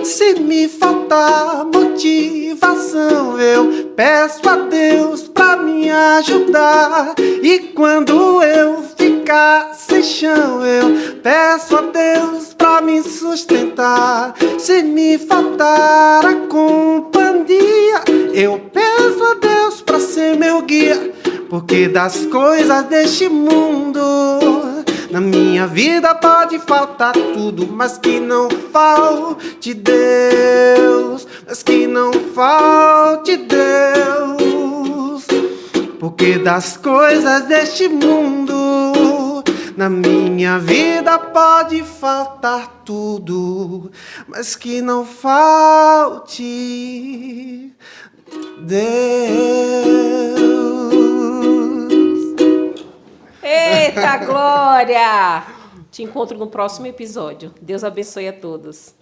Se me faltar motivação, eu peço a Deus pra me ajudar. E quando eu ficar sem chão, eu peço a Deus pra me sustentar. Se me faltar a companhia, eu peço a Deus pra ser meu guia. Porque das coisas deste mundo, na minha vida pode faltar tudo, mas que não falte Deus, mas que não falte Deus. Porque das coisas deste mundo, na minha vida pode faltar tudo, mas que não falte Deus. Eita, Glória! Te encontro no próximo episódio. Deus abençoe a todos.